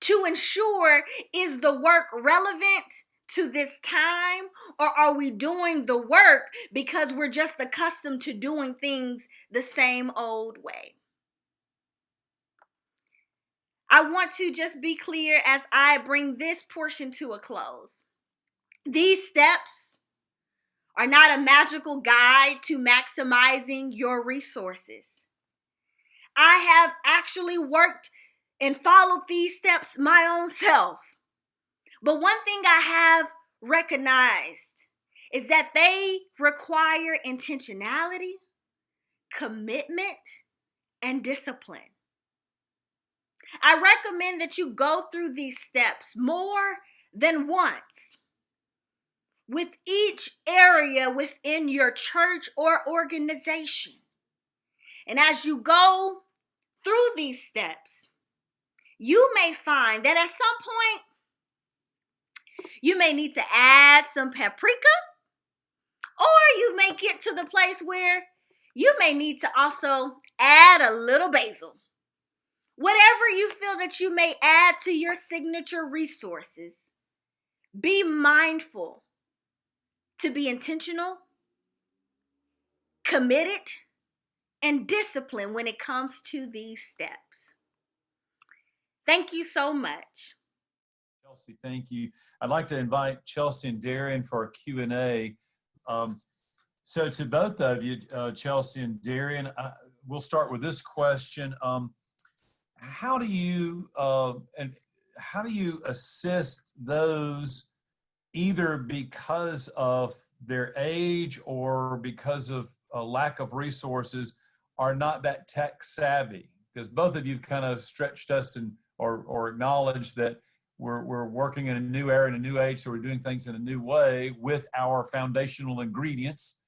Speaker 7: to ensure, is the work relevant to this time, or are we doing the work because we're just accustomed to doing things the same old way? I want to just be clear as I bring this portion to a close. These steps are not a magical guide to maximizing your resources. I have actually worked and followed these steps my own self. But one thing I have recognized is that they require intentionality, commitment, and discipline. I recommend that you go through these steps more than once with each area within your church or organization. And as you go through these steps, you may find that at some point, you may need to add some paprika, or you may get to the place where you may need to also add a little basil. Whatever you feel that you may add to your signature resources, be mindful to be intentional, committed, and disciplined when it comes to these steps. Thank you so much.
Speaker 1: Chelsea, thank you. I'd like to invite Chelsea and Darian for a Q&A. So to both of you, Chelsea and Darian, we'll start with this question. How do you assist those either because of their age or because of a lack of resources are not that tech savvy? Because both of you kind of stretched us and or acknowledged that we're working in a new era, in a new age, so we're doing things in a new way with our foundational ingredients.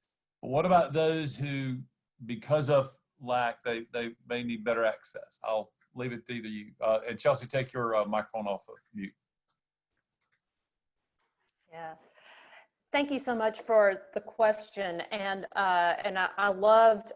Speaker 1: But what about those who, because of lack, they may need better access? I'll leave it to either you. And Chelsea, take your microphone off of mute.
Speaker 6: Yeah. Thank you so much for the question. And I loved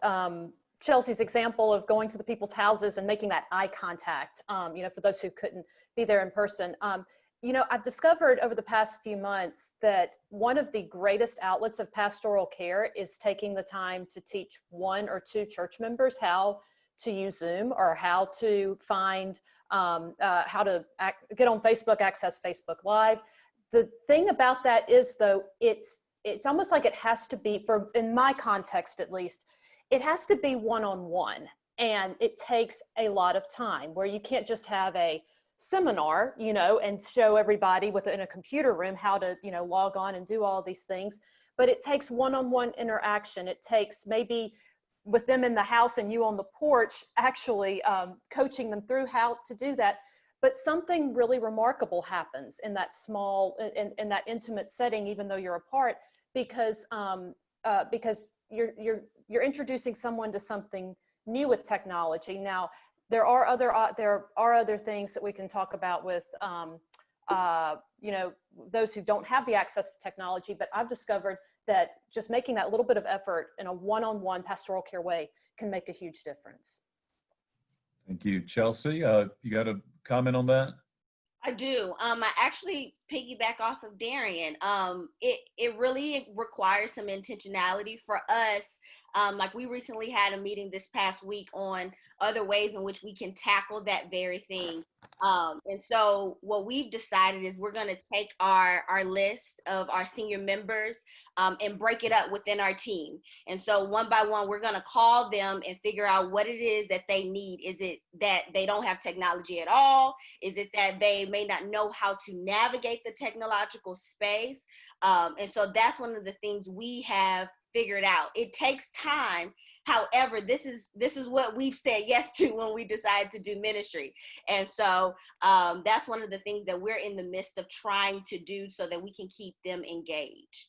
Speaker 6: Chelsea's example of going to the people's houses and making that eye contact, for those who couldn't be there in person. I've discovered over the past few months that one of the greatest outlets of pastoral care is taking the time to teach one or two church members how to use Zoom or how to find, how to get on Facebook, access Facebook Live. The thing about that is, though, it's almost like it has to be, in my context at least, it has to be one-on-one, and it takes a lot of time, where you can't just have a seminar, and show everybody within a computer room how to, log on and do all these things. But it takes one-on-one interaction. It takes maybe with them in the house and you on the porch, actually coaching them through how to do that. But something really remarkable happens in that small, in that intimate setting, even though you're apart, because you're introducing someone to something new with technology. Now, there are other things that we can talk about with those who don't have the access to technology. But I've discovered that just making that little bit of effort in a one-on-one pastoral care way can make a huge difference.
Speaker 1: Thank you. Chelsea, you got a comment on that?
Speaker 7: I do. I actually piggyback off of Darian. It really requires some intentionality for us. Like we recently had a meeting this past week on other ways in which we can tackle that very thing. And so what we've decided is we're going to take our list of our senior members and break it up within our team. And so one by one, we're going to call them and figure out what it is that they need. Is it that they don't have technology at all? Is it that they may not know how to navigate the technological space? And so that's one of the things we have figured out. It takes time. However, this is what we've said yes to when we decide to do ministry. And so that's one of the things that we're in the midst of trying to do so that we can keep them engaged.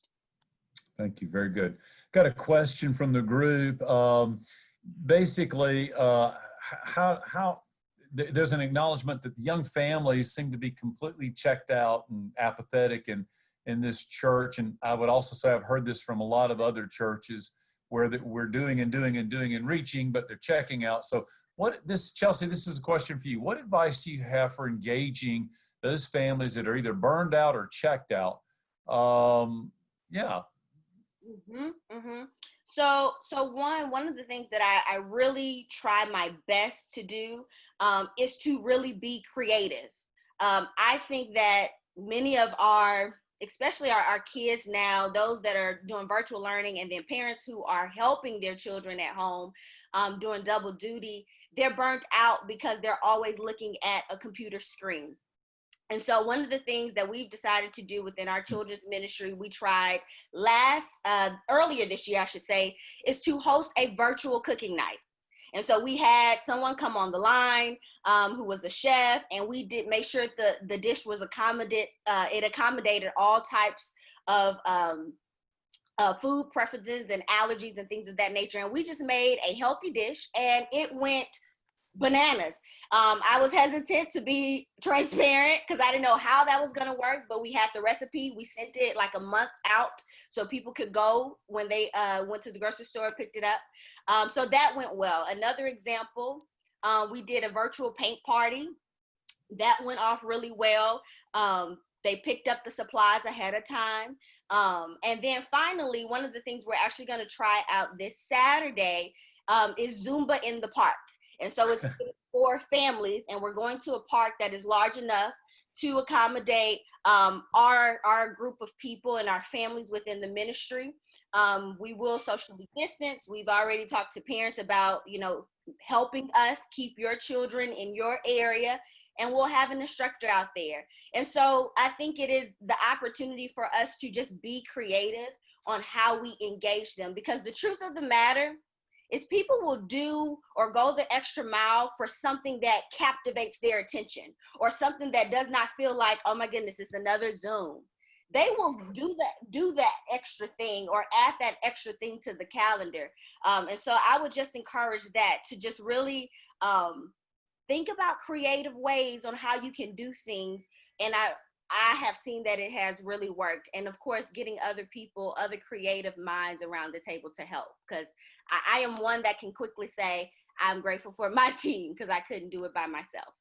Speaker 1: Thank you. Very good. Got a question from the group. Basically, how there's an acknowledgement that the young families seem to be completely checked out and apathetic in this church. And I would also say I've heard this from a lot of other churches where we're doing and reaching, but they're checking out. So Chelsea, this is a question for you. What advice do you have for engaging those families that are either burned out or checked out? Yeah.
Speaker 7: So one of the things that I really try my best to do is to really be creative. I think that many of especially our kids now, those that are doing virtual learning, and then parents who are helping their children at home doing double duty, they're burnt out because they're always looking at a computer screen. And so one of the things that we've decided to do within our children's ministry, we tried earlier this year, I should say, is to host a virtual cooking night. And so we had someone come on the line who was a chef, and we did make sure the dish was accommodated all types of food preferences and allergies and things of that nature. And we just made a healthy dish, and it went bananas. I was hesitant to be transparent because I didn't know how that was going to work, but we had the recipe. We sent it like a month out so people could go when they went to the grocery store and picked it up. So that went well. Another example, we did a virtual paint party. That went off really well. They picked up the supplies ahead of time. And then finally, one of the things we're actually going to try out this Saturday is Zumba in the park. And so it's for families, and we're going to a park that is large enough to accommodate our group of people and our families within the ministry. We will socially distance. We've already talked to parents about, helping us keep your children in your area, and we'll have an instructor out there. And so I think it is the opportunity for us to just be creative on how we engage them. Because the truth of the matter is people will do or go the extra mile for something that captivates their attention, or something that does not feel like, oh my goodness, it's another Zoom. They will do that extra thing or add that extra thing to the calendar. And so I would just encourage that, to just really think about creative ways on how you can do things. And I have seen that it has really worked. And of course, getting other people, other creative minds around the table to help. Because I am one that can quickly say, I'm grateful for my team, because I couldn't do it by myself.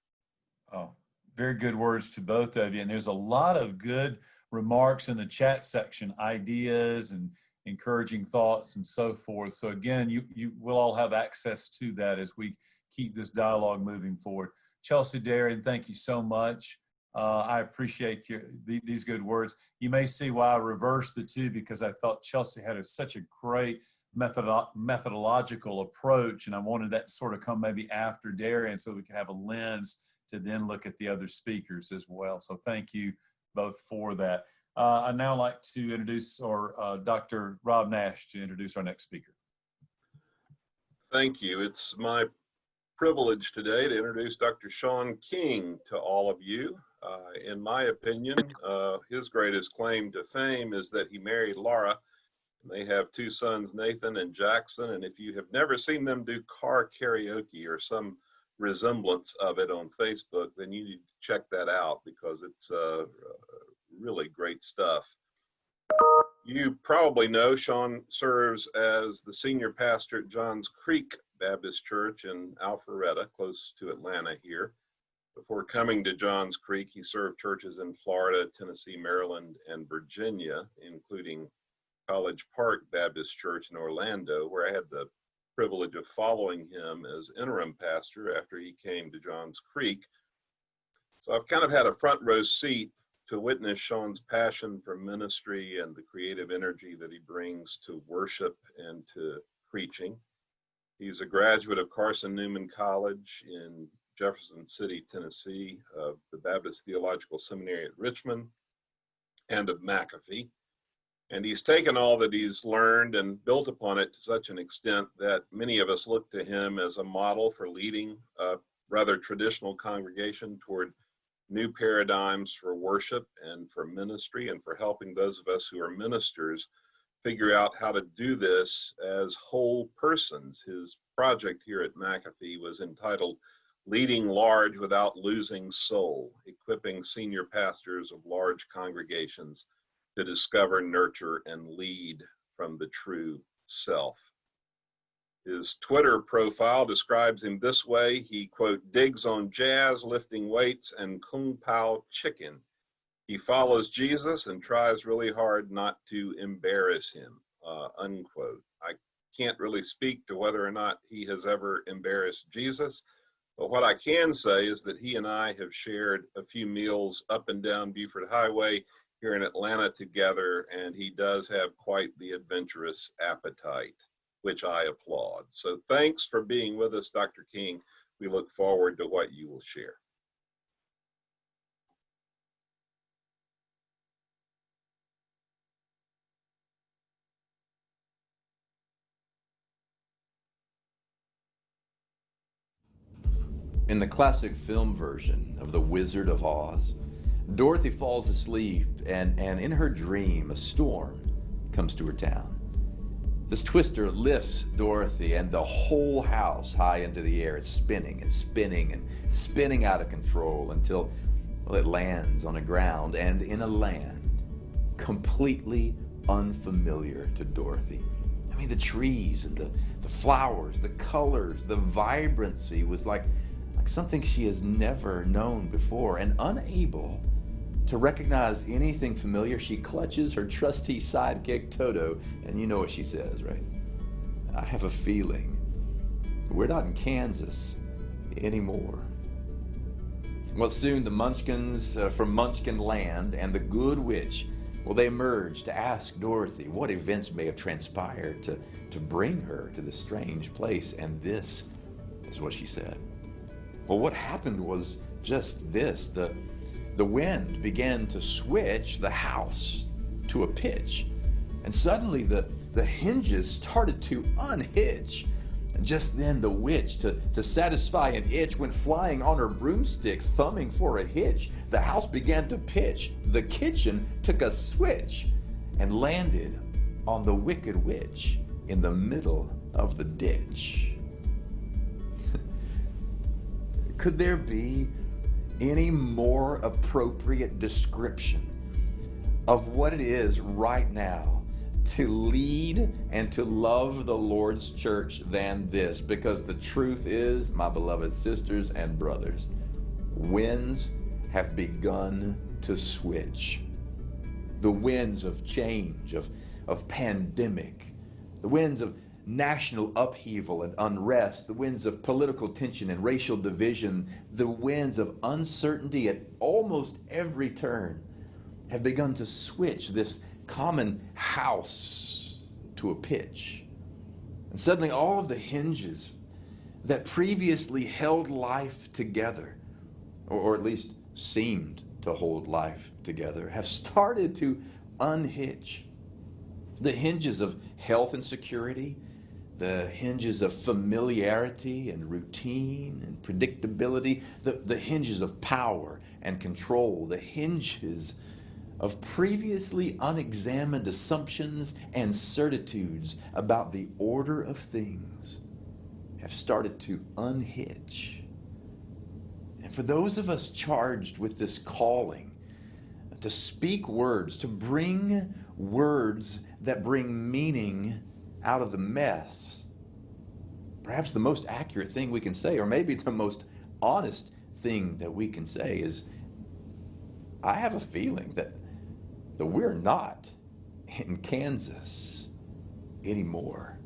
Speaker 1: Oh, very good words to both of you. And there's a lot of good remarks in the chat section, ideas and encouraging thoughts and so forth. So again, you will all have access to that as we keep this dialogue moving forward. Chelsea, Darian, thank you so much. I appreciate these good words. You may see why I reversed the two, because I thought Chelsea had such a great methodological approach, and I wanted that to sort of come maybe after Darian, so we can have a lens to then look at the other speakers as well. So thank you both for that. I'd now like to introduce Dr. Rob Nash to introduce our next speaker.
Speaker 4: Thank you. It's my privilege today to introduce Dr. Shaun King to all of you. In my opinion, his greatest claim to fame is that he married Laura. They have two sons, Nathan and Jackson, and if you have never seen them do car karaoke or some resemblance of it on Facebook, then you need to check that out, because it's really great stuff. You probably know Shaun serves as the senior pastor at Johns Creek Baptist Church in Alpharetta, close to Atlanta here. Before coming to Johns Creek, he served churches in Florida, Tennessee, Maryland, and Virginia, including College Park Baptist Church in Orlando, where I had the privilege of following him as interim pastor after he came to Johns Creek. So I've kind of had a front row seat to witness Shaun's passion for ministry and the creative energy that he brings to worship and to preaching. He's a graduate of Carson Newman College in Jefferson City, Tennessee, of the Baptist Theological Seminary at Richmond, and of McAfee. And he's taken all that he's learned and built upon it to such an extent that many of us look to him as a model for leading a rather traditional congregation toward new paradigms for worship and for ministry, and for helping those of us who are ministers figure out how to do this as whole persons. His project here at McAfee was entitled Leading Large Without Losing Soul, equipping senior pastors of large congregations to discover, nurture, and lead from the true self. His Twitter profile describes him this way. He, quote, digs on jazz, lifting weights, and kung pao chicken. He follows Jesus and tries really hard not to embarrass him, unquote. I can't really speak to whether or not he has ever embarrassed Jesus, but what I can say is that he and I have shared a few meals up and down Buford Highway here in Atlanta together, and he does have quite the adventurous appetite, which I applaud. So thanks for being with us, Dr. King. We look forward to what you will share.
Speaker 8: In the classic film version of The Wizard of Oz, Dorothy falls asleep, and in her dream, a storm comes to her town. This twister lifts Dorothy and the whole house high into the air. It's spinning and spinning and spinning out of control until, well, it lands on the ground and in a land completely unfamiliar to Dorothy. I mean, the trees and the flowers, the colors, the vibrancy was like something she has never known before, and unable to recognize anything familiar, she clutches her trusty sidekick Toto, and you know what she says, right? I have a feeling we're not in Kansas anymore. Well, soon the Munchkins from Munchkin Land and the Good Witch, well, they emerge to ask Dorothy what events may have transpired to bring her to this strange place, and this is what she said. Well, what happened was just this. The wind began to switch the house to a pitch, And suddenly the hinges started to unhitch. And just then the witch, to satisfy an itch, went flying on her broomstick, thumbing for a hitch. The house began to pitch. The kitchen took a switch and landed on the wicked witch in the middle of the ditch. Could there be any more appropriate description of what it is right now to lead and to love the Lord's church than this? Because the truth is, my beloved sisters and brothers, winds have begun to switch. The winds of change, of pandemic, the winds of national upheaval and unrest, the winds of political tension and racial division, the winds of uncertainty at almost every turn have begun to switch this common house to a pitch. And suddenly all of the hinges that previously held life together, or at least seemed to hold life together, have started to unhitch. The hinges of health and security, the hinges of familiarity and routine and predictability, the hinges of power and control, the hinges of previously unexamined assumptions and certitudes about the order of things have started to unhitch. And for those of us charged with this calling to speak words, to bring words that bring meaning out of the mess, perhaps the most accurate thing we can say, or maybe the most honest thing that we can say, is I have a feeling that we're not in Kansas anymore.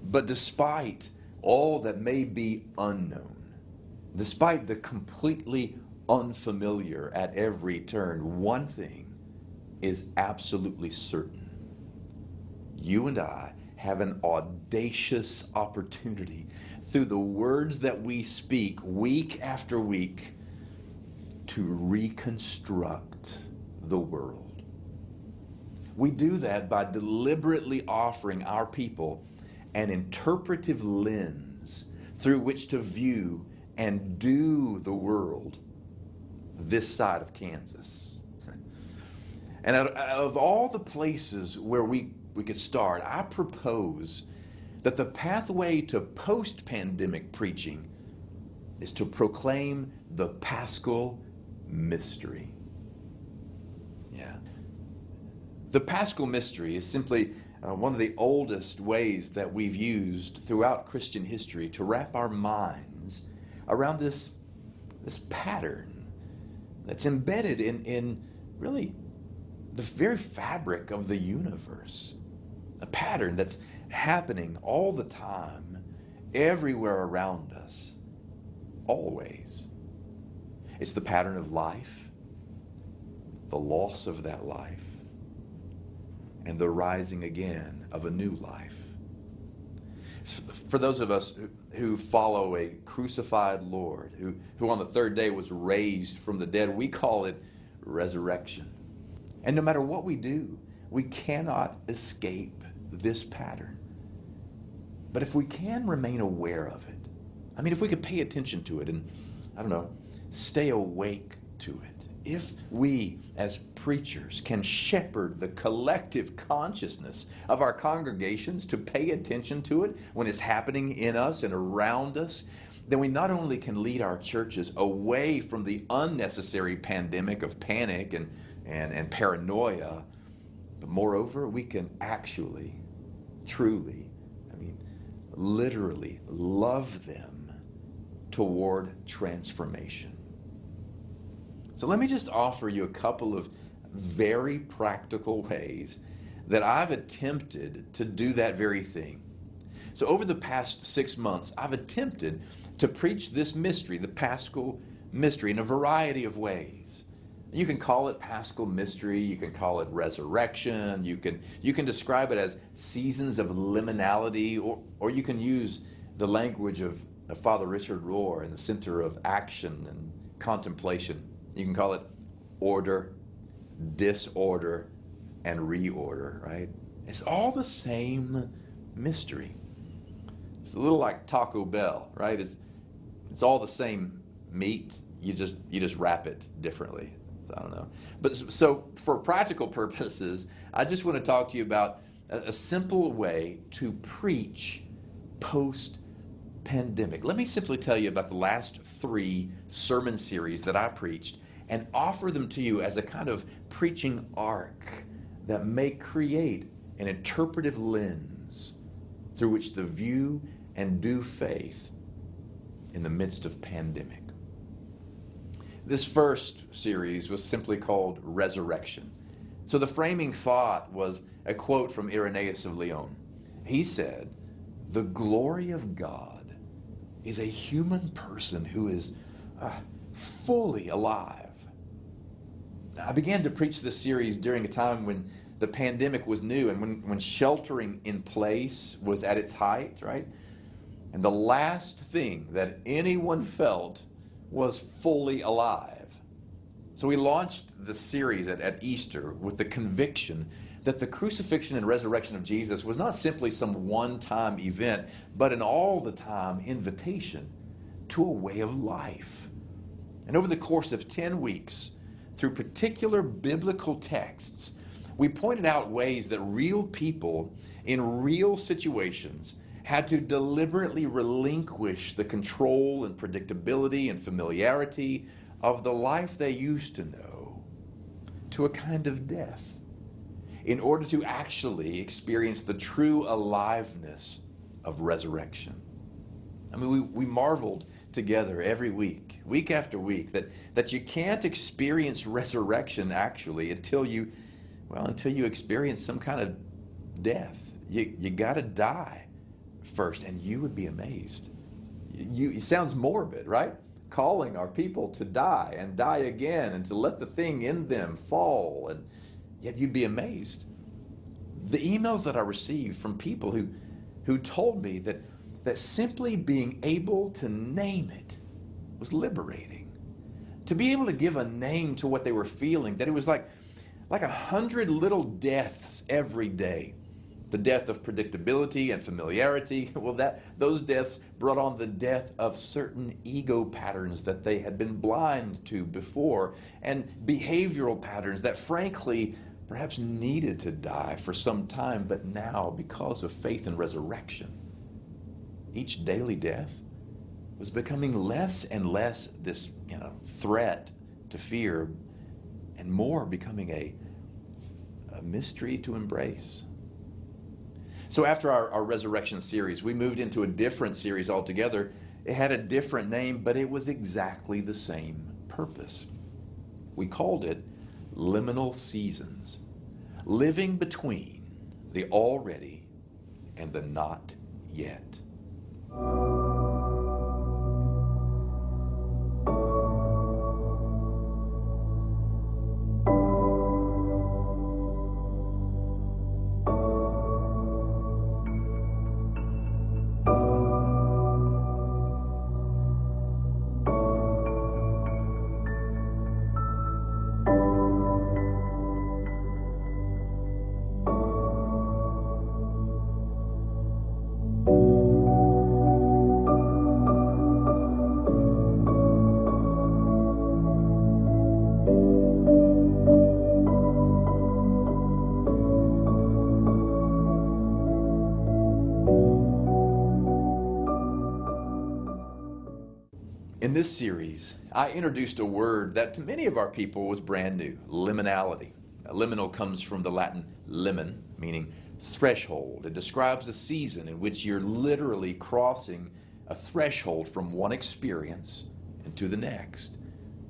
Speaker 8: But despite all that may be unknown, despite the completely unfamiliar at every turn, one thing is absolutely certain. You and I have an audacious opportunity through the words that we speak week after week to reconstruct the world. We do that by deliberately offering our people an interpretive lens through which to view and do the world this side of Kansas. And out of all the places where we could start, I propose that the pathway to post-pandemic preaching is to proclaim the Paschal mystery. Yeah. The Paschal mystery is simply one of the oldest ways that we've used throughout Christian history to wrap our minds around this pattern that's embedded in really the very fabric of the universe. A pattern that's happening all the time, everywhere around us, always. It's the pattern of life, the loss of that life, and the rising again of a new life. For those of us who follow a crucified Lord, who on the third day was raised from the dead, we call it resurrection. And no matter what we do, we cannot escape this pattern. But if we can remain aware of it, I mean, if we could pay attention to it and, stay awake to it, if we as preachers can shepherd the collective consciousness of our congregations to pay attention to it when it's happening in us and around us, then we not only can lead our churches away from the unnecessary pandemic of panic and paranoia, but moreover, we can actually, truly, literally love them toward transformation. So let me just offer you a couple of very practical ways that I've attempted to do that very thing. So over the past 6 months, I've attempted to preach this mystery, the Paschal mystery, in a variety of ways. You can call it Paschal mystery, you can call it resurrection, you can describe it as seasons of liminality, or you can use the language of Father Richard Rohr in the Center of Action and Contemplation. You can call it order, disorder, and reorder, right? It's all the same mystery. It's a little like Taco Bell, right? It's all the same meat. You just wrap it differently. So I don't know. But so for practical purposes, I just want to talk to you about a simple way to preach post-pandemic. Let me simply tell you about the last 3 sermon series that I preached and offer them to you as a kind of preaching arc that may create an interpretive lens through which to view and do faith in the midst of pandemic. This first series was simply called Resurrection. So the framing thought was a quote from Irenaeus of Lyon. He said, "The glory of God is a human person who is fully alive." I began to preach this series during a time when the pandemic was new and when sheltering in place was at its height, right? And the last thing that anyone felt was fully alive. So we launched the series at Easter with the conviction that the crucifixion and resurrection of Jesus was not simply some one-time event, but an all-the-time invitation to a way of life. And over the course of 10 weeks, through particular biblical texts, we pointed out ways that real people in real situations had to deliberately relinquish the control and predictability and familiarity of the life they used to know to a kind of death in order to actually experience the true aliveness of resurrection. I mean, we marveled together every week after week, that you can't experience resurrection actually until you experience some kind of death. You got to die first, and you would be amazed. It sounds morbid, right? Calling our people to die and die again and to let the thing in them fall, and yet you'd be amazed. The emails that I received from people who told me that simply being able to name it was liberating. To be able to give a name to what they were feeling, that it was like 100 little deaths every day. The death of predictability and familiarity, those deaths brought on the death of certain ego patterns that they had been blind to before, and behavioral patterns that frankly perhaps needed to die for some time, but now, because of faith and resurrection, each daily death was becoming less and less this threat to fear, and more becoming a mystery to embrace. So after our resurrection series, we moved into a different series altogether. It had a different name, but it was exactly the same purpose. We called it Liminal Seasons, living between the already and the not yet. In this series, I introduced a word that to many of our people was brand new, liminality. Liminal comes from the Latin limen, meaning threshold. It describes a season in which you're literally crossing a threshold from one experience into the next.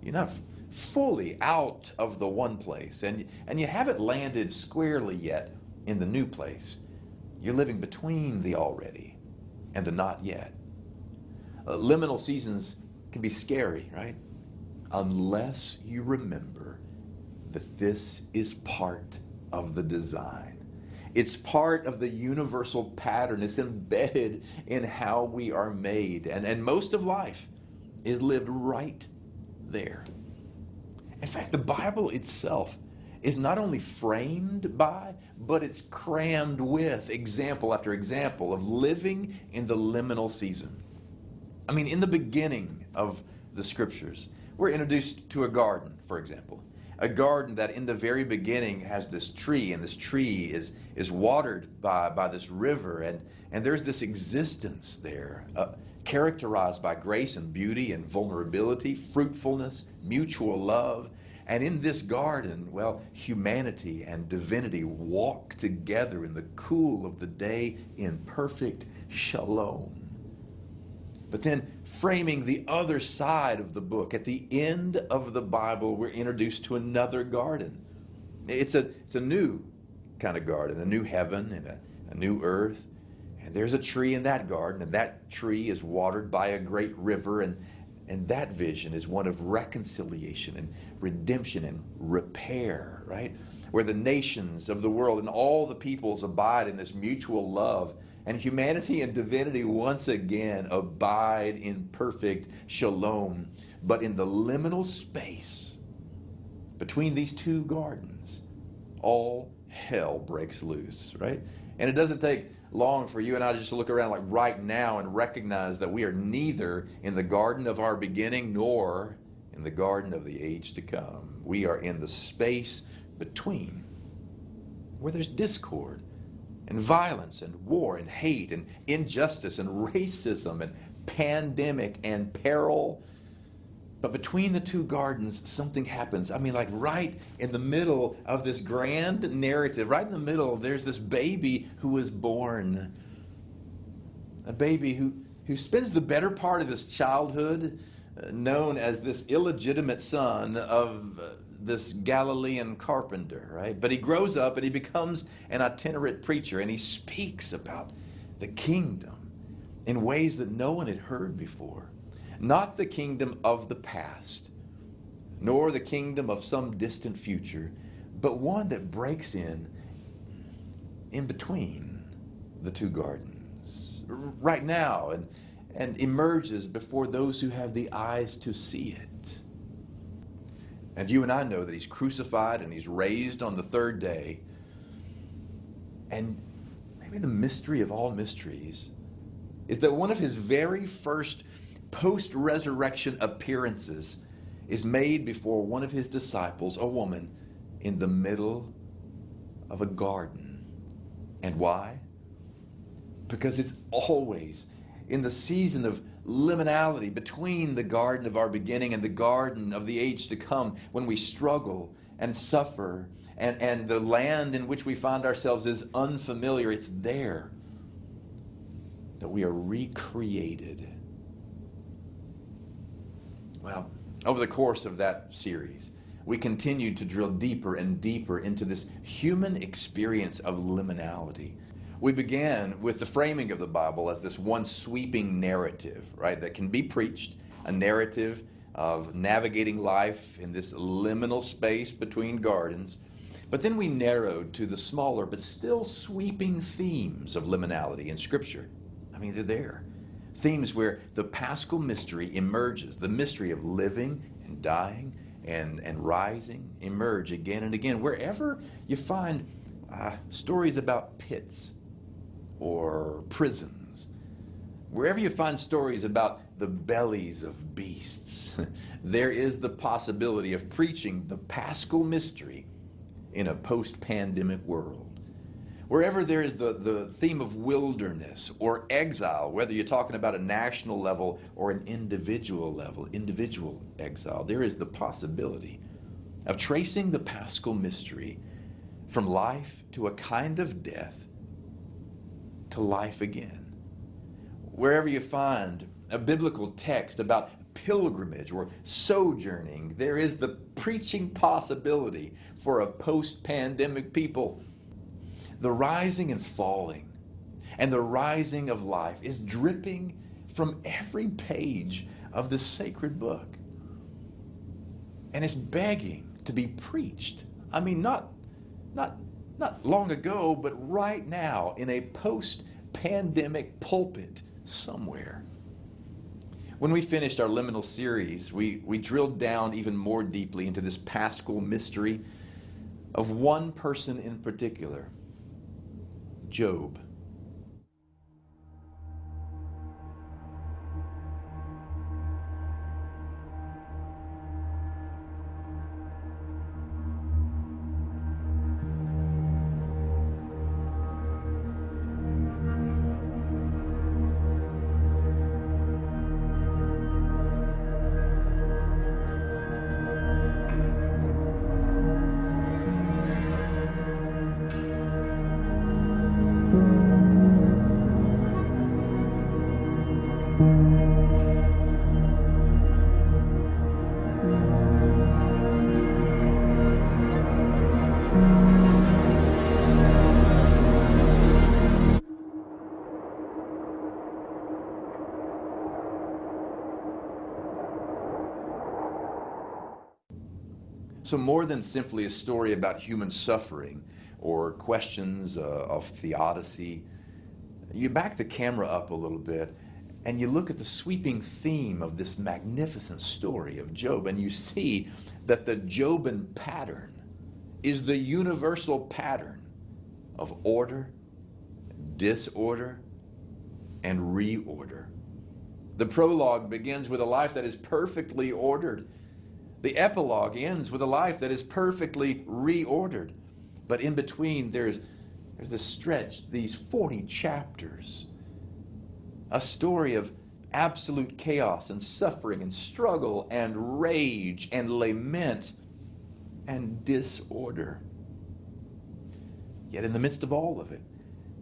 Speaker 8: You're not fully out of the one place, and you haven't landed squarely yet in the new place. You're living between the already and the not yet. Liminal seasons can be scary, right? Unless you remember that this is part of the design. It's part of the universal pattern. It's embedded in how we are made. And most of life is lived right there. In fact, the Bible itself is not only framed by, but it's crammed with example after example of living in the liminal season. I mean, in the beginning of the scriptures, we're introduced to a garden, for example. A garden that in the very beginning has this tree, and this tree is watered by this river, and there's this existence there, characterized by grace and beauty and vulnerability, fruitfulness, mutual love. And in this garden, well, humanity and divinity walk together in the cool of the day in perfect shalom. But then framing the other side of the book, at the end of the Bible, we're introduced to another garden. It's a new kind of garden, a new heaven and a new earth. And there's a tree in that garden, and that tree is watered by a great river, and that vision is one of reconciliation and redemption and repair, right? Where the nations of the world and all the peoples abide in this mutual love, and humanity and divinity once again abide in perfect shalom. But in the liminal space between these two gardens, all hell breaks loose, right? And it doesn't take long for you and I just to look around like right now and recognize that we are neither in the garden of our beginning nor in the garden of the age to come. We are in the space between, where there's discord and violence and war and hate and injustice and racism and pandemic and peril. But between the two gardens, something happens. I mean, like right in the middle of this grand narrative, right in the middle, there's this baby who is born. A baby who spends the better part of his childhood known as this illegitimate son of this Galilean carpenter, right? But he grows up and he becomes an itinerant preacher, and he speaks about the kingdom in ways that no one had heard before. Not the kingdom of the past, nor the kingdom of some distant future, but one that breaks in between the two gardens, right now, and emerges before those who have the eyes to see it. And you and I know that he's crucified and he's raised on the third day. And maybe the mystery of all mysteries is that one of his very first post-resurrection appearances is made before one of his disciples, a woman, in the middle of a garden. And why? Because it's always in the season of liminality between the garden of our beginning and the garden of the age to come, when we struggle and suffer and the land in which we find ourselves is unfamiliar. It's there that we are recreated. Well, over the course of that series, we continued to drill deeper and deeper into this human experience of liminality. We began with the framing of the Bible as this one sweeping narrative, right, that can be preached, a narrative of navigating life in this liminal space between gardens. But then we narrowed to the smaller but still sweeping themes of liminality in Scripture. I mean, they're there. Themes where the paschal mystery emerges, the mystery of living and dying and rising emerge again and again. Wherever you find stories about pits or prisons, wherever you find stories about the bellies of beasts, there is the possibility of preaching the paschal mystery in a post-pandemic world. Wherever there is the theme of wilderness or exile, whether you're talking about a national level or an individual level, individual exile, there is the possibility of tracing the paschal mystery from life to a kind of death to life again. Wherever you find a biblical text about pilgrimage or sojourning, there is the preaching possibility for a post-pandemic people. The rising and falling and the rising of life is dripping from every page of this sacred book. And it's begging to be preached. I mean, not long ago, but right now in a post-pandemic pulpit somewhere. When we finished our liminal series, we drilled down even more deeply into this paschal mystery of one person in particular, Job. So more than simply a story about human suffering or questions of theodicy, you back the camera up a little bit and you look at the sweeping theme of this magnificent story of Job, and you see that the Joban pattern is the universal pattern of order, disorder, and reorder. The prologue begins with a life that is perfectly ordered. The epilogue ends with a life that is perfectly reordered. But in between, there's this stretch, these 40 chapters, a story of absolute chaos and suffering and struggle and rage and lament and disorder. Yet in the midst of all of it,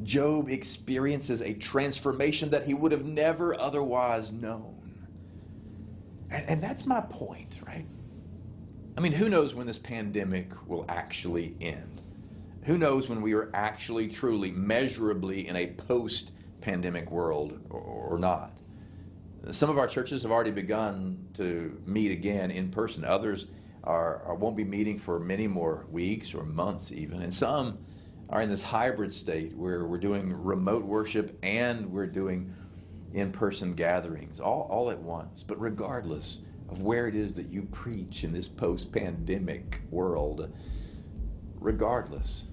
Speaker 8: Job experiences a transformation that he would have never otherwise known. And that's my point, right? I mean, who knows when this pandemic will actually end? Who knows when we are actually, truly, measurably in a post-pandemic world or not? Some of our churches have already begun to meet again in person. Others won't be meeting for many more weeks or months even. And some are in this hybrid state where we're doing remote worship and we're doing in-person gatherings all at once. But regardless of where it is that you preach in this post-pandemic world, regardless,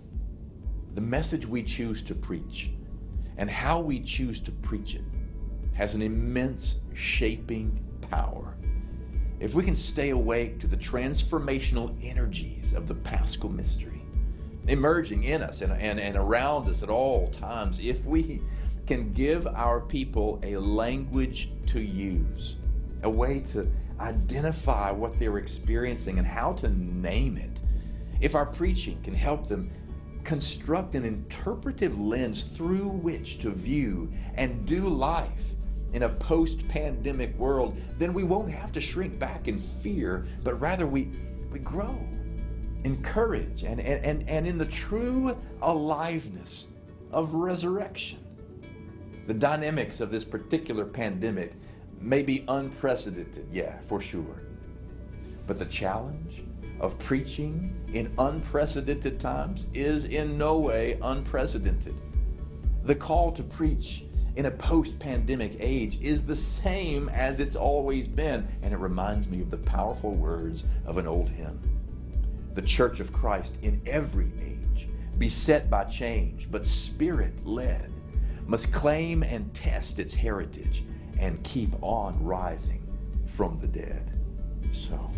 Speaker 8: the message we choose to preach and how we choose to preach it has an immense shaping power. If we can stay awake to the transformational energies of the Paschal mystery, emerging in us and around us at all times, if we can give our people a language to use, a way to identify what they're experiencing and how to name it, if our preaching can help them construct an interpretive lens through which to view and do life in a post-pandemic world, then we won't have to shrink back in fear, but rather we grow in courage and in the true aliveness of resurrection. The dynamics of this particular pandemic may be unprecedented, yeah, for sure. But the challenge of preaching in unprecedented times is in no way unprecedented. The call to preach in a post-pandemic age is the same as it's always been, and it reminds me of the powerful words of an old hymn. The Church of Christ in every age, beset by change, but Spirit-led, must claim and test its heritage and keep on rising from the dead. So,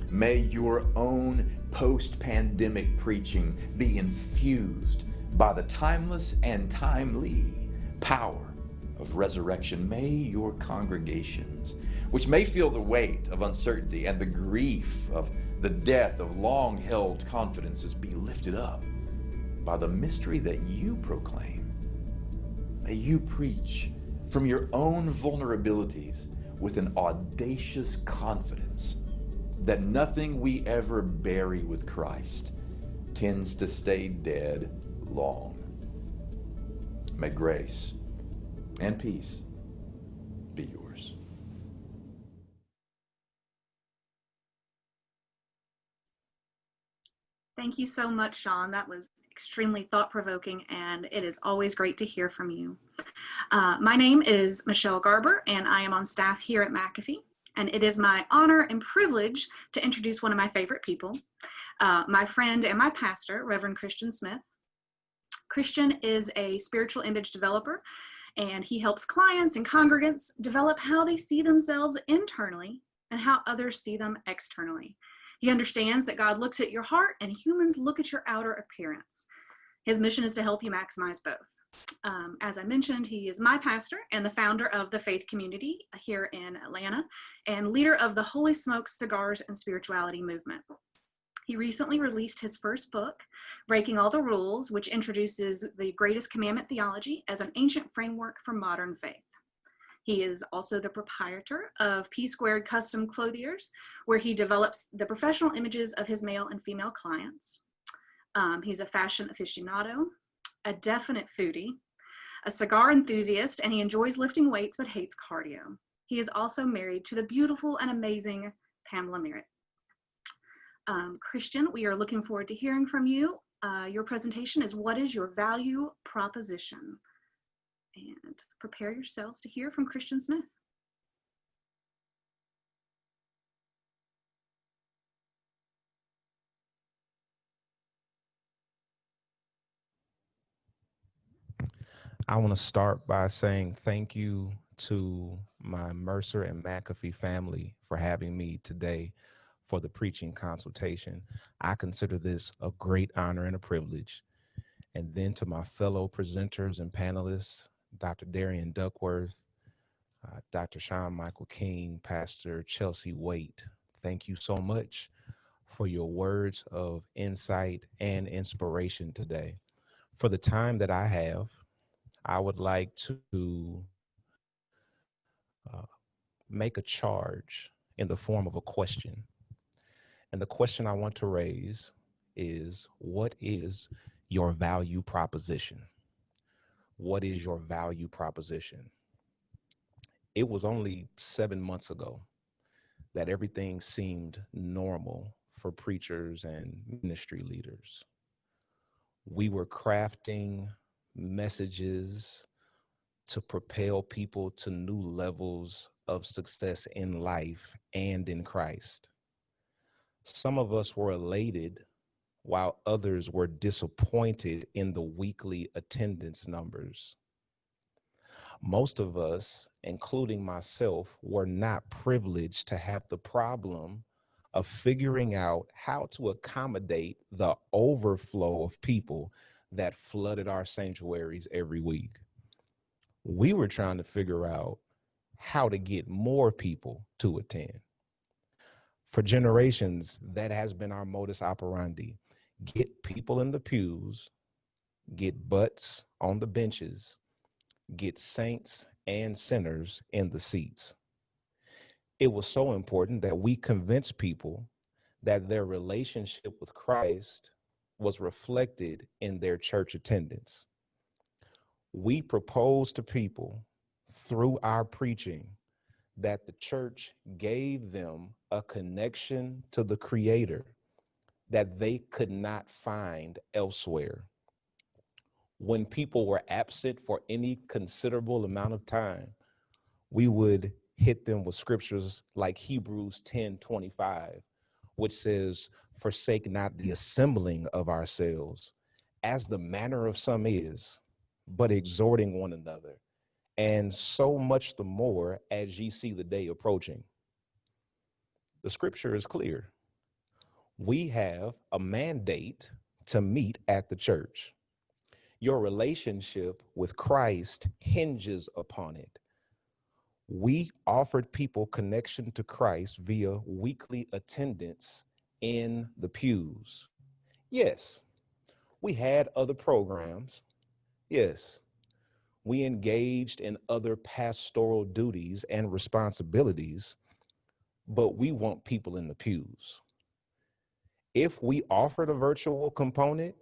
Speaker 8: may your own post-pandemic preaching be infused by the timeless and timely power of resurrection. May your congregations, which may feel the weight of uncertainty and the grief of the death of long-held confidences, be lifted up by the mystery that you proclaim. May you preach from your own vulnerabilities with an audacious confidence that nothing we ever bury with Christ tends to stay dead long. May grace and peace be yours.
Speaker 9: Thank you so much, Shaun. That was extremely thought-provoking, and it is always great to hear from you. My name is Michelle Garber, and I am on staff here at McAfee, and it is my honor and privilege to introduce one of my favorite people. my friend and my pastor, Reverend Kristian Smith. Kristian is a spiritual image developer, and he helps clients and congregants develop how they see themselves internally and how others see them externally. He understands that God looks at your heart and humans look at your outer appearance. His mission is to help you maximize both. As I mentioned, he is my pastor and the founder of the Faith Community here in Atlanta and leader of the Holy Smokes Cigars and Spirituality movement. He recently released his first book, Breaking All the Rules, which introduces the greatest commandment theology as an ancient framework for modern faith. He is also the proprietor of P Squared Custom Clothiers, where he develops the professional images of his male and female clients. He's a fashion aficionado, a definite foodie, a cigar enthusiast, and he enjoys lifting weights but hates cardio. He is also married to the beautiful and amazing Pamela Merritt. Kristian, we are looking forward to hearing from you. Your presentation is What is Your Value Proposition? And prepare yourselves to hear from Kristian Smith.
Speaker 10: I want to start by saying thank you to my Mercer and McAfee family for having me today for the preaching consultation. I consider this a great honor and a privilege. And then to my fellow presenters and panelists, Dr. Darian Duckworth, Dr. Shaun King, Pastor Chelsea Waite, thank you so much for your words of insight and inspiration today. For the time that I have, I would like to make a charge in the form of a question. And the question I want to raise is, what is your value proposition? What is your value proposition? It was only 7 months ago that everything seemed normal for preachers and ministry leaders. We were crafting messages to propel people to new levels of success in life and in Christ. Some of us were elated while others were disappointed in the weekly attendance numbers. Most of us, including myself, were not privileged to have the problem of figuring out how to accommodate the overflow of people that flooded our sanctuaries every week. We were trying to figure out how to get more people to attend. For generations, that has been our modus operandi. Get people in the pews, get butts on the benches, get saints and sinners in the seats. It was so important that we convince people that their relationship with Christ was reflected in their church attendance. We proposed to people through our preaching that the church gave them a connection to the Creator that they could not find elsewhere. When people were absent for any considerable amount of time, we would hit them with scriptures like Hebrews 10:25, which says, "Forsake not the assembling of ourselves, as the manner of some is, but exhorting one another, and so much the more as ye see the day approaching." The scripture is clear. We have a mandate to meet at the church. Your relationship with Christ hinges upon it. We offered people connection to Christ via weekly attendance in the pews. Yes, we had other programs. Yes, we engaged in other pastoral duties and responsibilities, but we want people in the pews. If we offered a virtual component,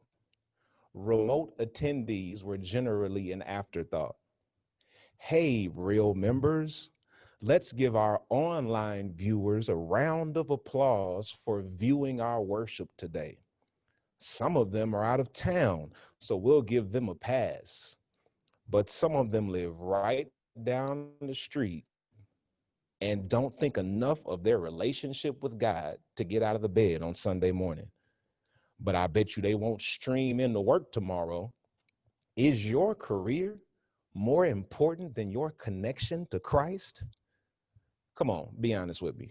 Speaker 10: remote attendees were generally an afterthought. Hey, real members, let's give our online viewers a round of applause for viewing our worship today. Some of them are out of town, so we'll give them a pass. But some of them live right down the street and don't think enough of their relationship with God to get out of the bed on Sunday morning. but I bet you they won't stream into work tomorrow. Is your career more important than your connection to Christ? Come on, be honest with me.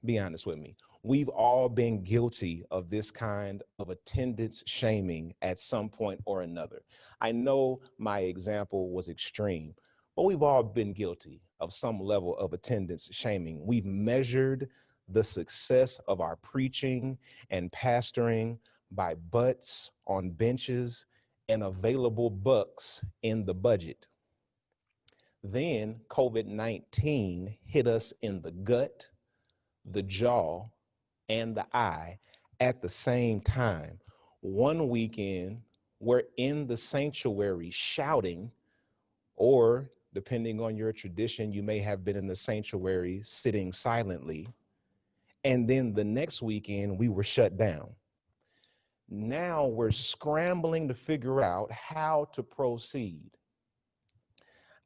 Speaker 10: Be honest with me. We've all been guilty of this kind of attendance shaming at some point or another. I know my example was extreme, but we've all been guilty of some level of attendance shaming. We've measured the success of our preaching and pastoring by butts on benches and available bucks in the budget. Then COVID-19 hit us in the gut, the jaw, and the eye at the same time. One weekend, we're in the sanctuary shouting, or depending on your tradition, you may have been in the sanctuary sitting silently. And then the next weekend, we were shut down. Now we're scrambling to figure out how to proceed.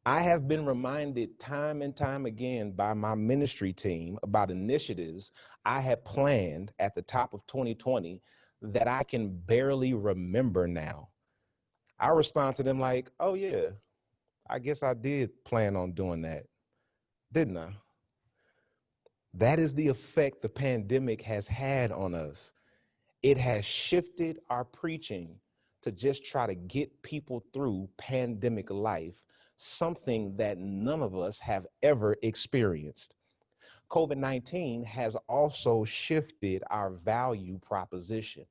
Speaker 10: I have been reminded time and time again by my ministry team about initiatives I had planned at the top of 2020 that I can barely remember now. I respond to them like, oh yeah, I guess I did plan on doing that, didn't I? That is the effect the pandemic has had on us. It has shifted our preaching to just try to get people through pandemic life, something that none of us have ever experienced. COVID-19 has also shifted our value proposition.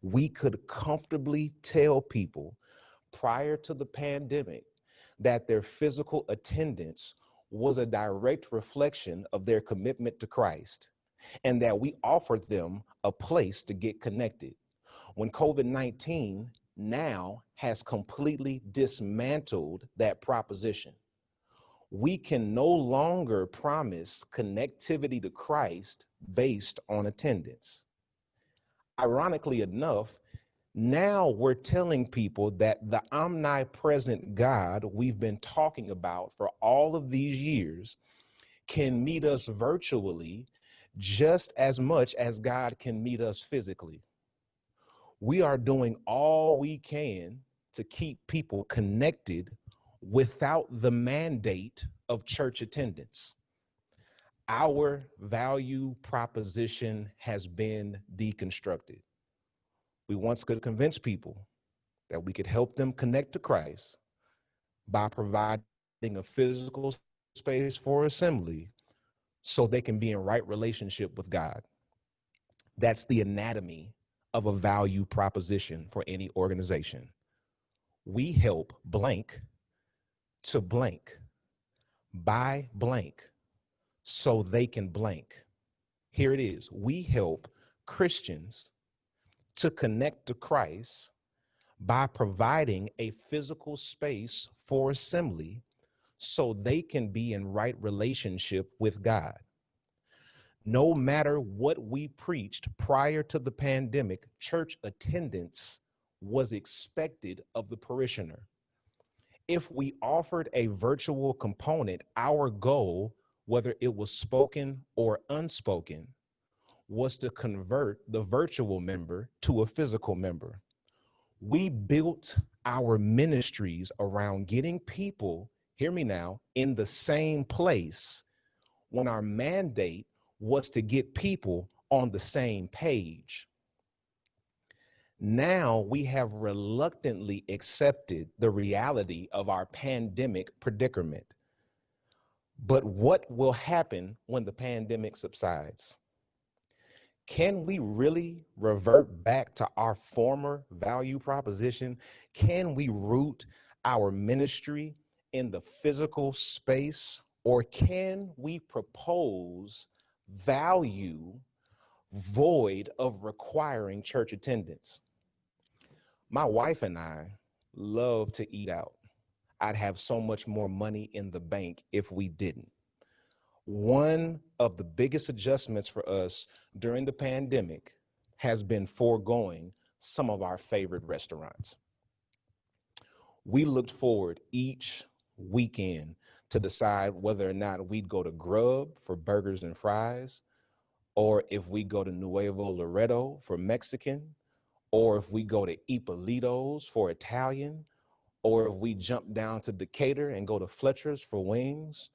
Speaker 10: We could comfortably tell people prior to the pandemic that their physical attendance was a direct reflection of their commitment to Christ, and that we offered them a place to get connected. When COVID-19 now has completely dismantled that proposition, we can no longer promise connectivity to Christ based on attendance. Ironically enough, now we're telling people that the omnipresent God we've been talking about for all of these years can meet us virtually just as much as God can meet us physically. We are doing all we can to keep people connected without the mandate of church attendance. Our value proposition has been deconstructed. We once could convince people that we could help them connect to Christ by providing a physical space for assembly so they can be in right relationship with God. That's the anatomy of a value proposition for any organization. We help blank to blank by blank so they can blank. Here it is. We help Christians to connect to Christ by providing a physical space for assembly so they can be in right relationship with God. No matter what we preached prior to the pandemic, church attendance was expected of the parishioner. If we offered a virtual component, our goal, whether it was spoken or unspoken, was to convert the virtual member to a physical member. We built our ministries around getting people, hear me now, in the same place when our mandate was to get people on the same page. Now we have reluctantly accepted the reality of our pandemic predicament. But what will happen when the pandemic subsides? Can we really revert back to our former value proposition? Can we root our ministry in the physical space, or can we propose value void of requiring church attendance? My wife and I love to eat out. I'd have so much more money in the bank if we didn't. One of the biggest adjustments for us during the pandemic has been foregoing some of our favorite restaurants. We looked forward each weekend to decide whether or not we'd go to Grub for burgers and fries, or if we go to Nuevo Laredo for Mexican, or if we go to Ippolito's for Italian, or if we jump down to Decatur and go to Fletcher's for wings,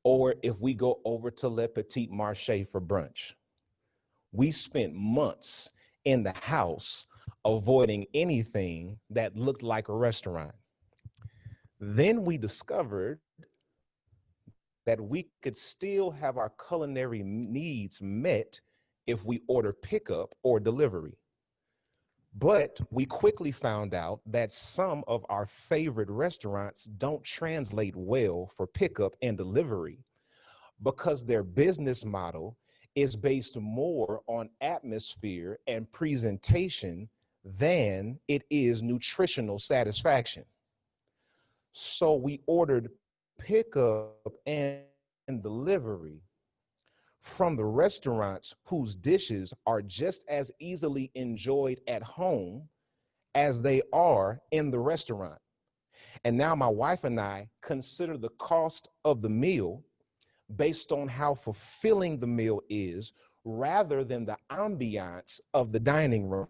Speaker 10: or if we go over to Le Petit Marché for brunch. We spent months in the house avoiding anything that looked like a restaurant. Then we discovered that we could still have our culinary needs met if we order pickup or delivery. But we quickly found out that some of our favorite restaurants don't translate well for pickup and delivery because their business model is based more on atmosphere and presentation than it is nutritional satisfaction. So we ordered pickup and delivery from the restaurants whose dishes are just as easily enjoyed at home as they are in the restaurant. And now my wife and I consider the cost of the meal based on how fulfilling the meal is rather than the ambiance of the dining room.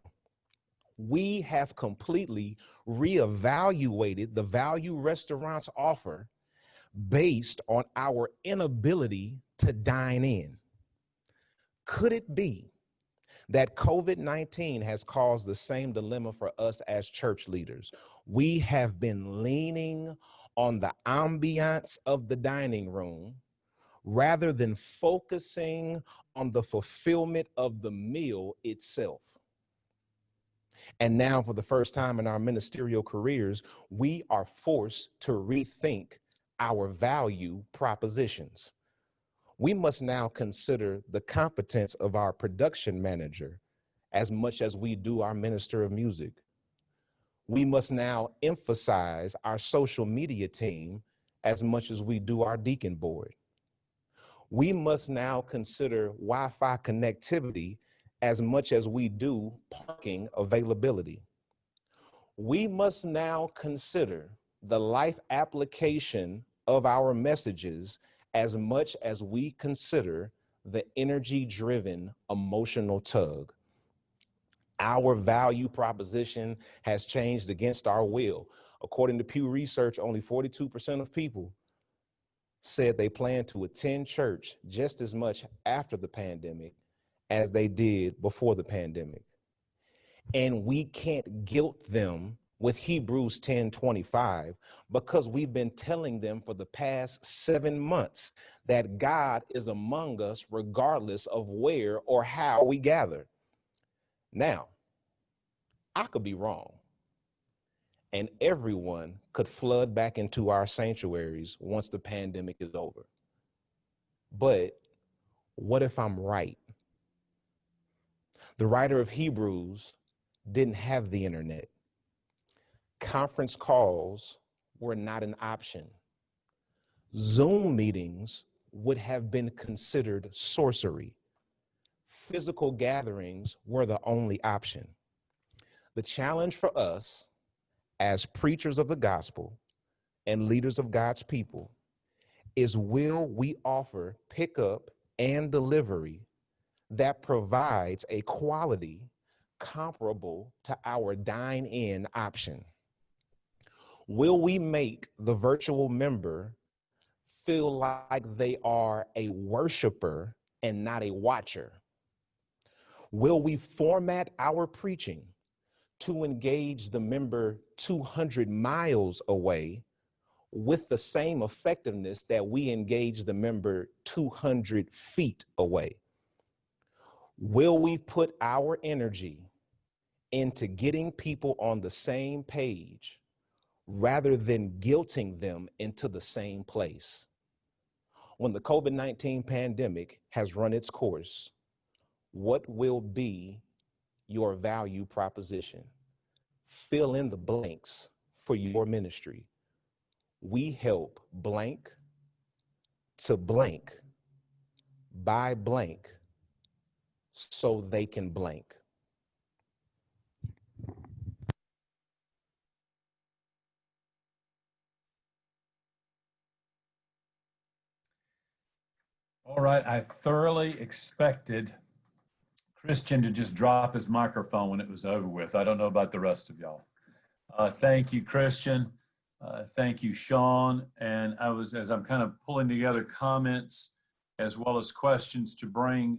Speaker 10: We have completely reevaluated the value restaurants offer based on our inability to dine in. Could it be that COVID-19 has caused the same dilemma for us as church leaders? We have been leaning on the ambiance of the dining room rather than focusing on the fulfillment of the meal itself. And now, for the first time in our ministerial careers, we are forced to rethink our value propositions. We must now consider the competence of our production manager as much as we do our minister of music. We must now emphasize our social media team as much as we do our deacon board. We must now consider Wi-Fi connectivity as much as we do parking availability. We must now consider the life application of our messages as much as we consider the energy-driven emotional tug. Our value proposition has changed against our will. According to Pew Research, only 42% of people said they plan to attend church just as much after the pandemic as they did before the pandemic. And we can't guilt them with Hebrews 10:25 because we've been telling them for the past 7 months that God is among us regardless of where or how we gather. Now, I could be wrong, and everyone could flood back into our sanctuaries once the pandemic is over. But what if I'm right? The writer of Hebrews didn't have the internet. Conference calls were not an option. Zoom meetings would have been considered sorcery. Physical gatherings were the only option. The challenge for us as preachers of the gospel and leaders of God's people is, will we offer pickup and delivery that provides a quality comparable to our dine-in option? Will we make the virtual member feel like they are a worshiper and not a watcher? Will we format our preaching to engage the member 200 miles away with the same effectiveness that we engage the member 200 feet away? Will we put our energy into getting people on the same page rather than guilting them into the same place? When the COVID-19 pandemic has run its course, what will be your value proposition? Fill in the blanks for your ministry. We help blank to blank by blank so they can blank.
Speaker 1: All right, I thoroughly expected Kristian to just drop his microphone when it was over with. I don't know about the rest of y'all. Thank you, Kristian. Thank you, Shaun. And as I'm kind of pulling together comments as well as questions to bring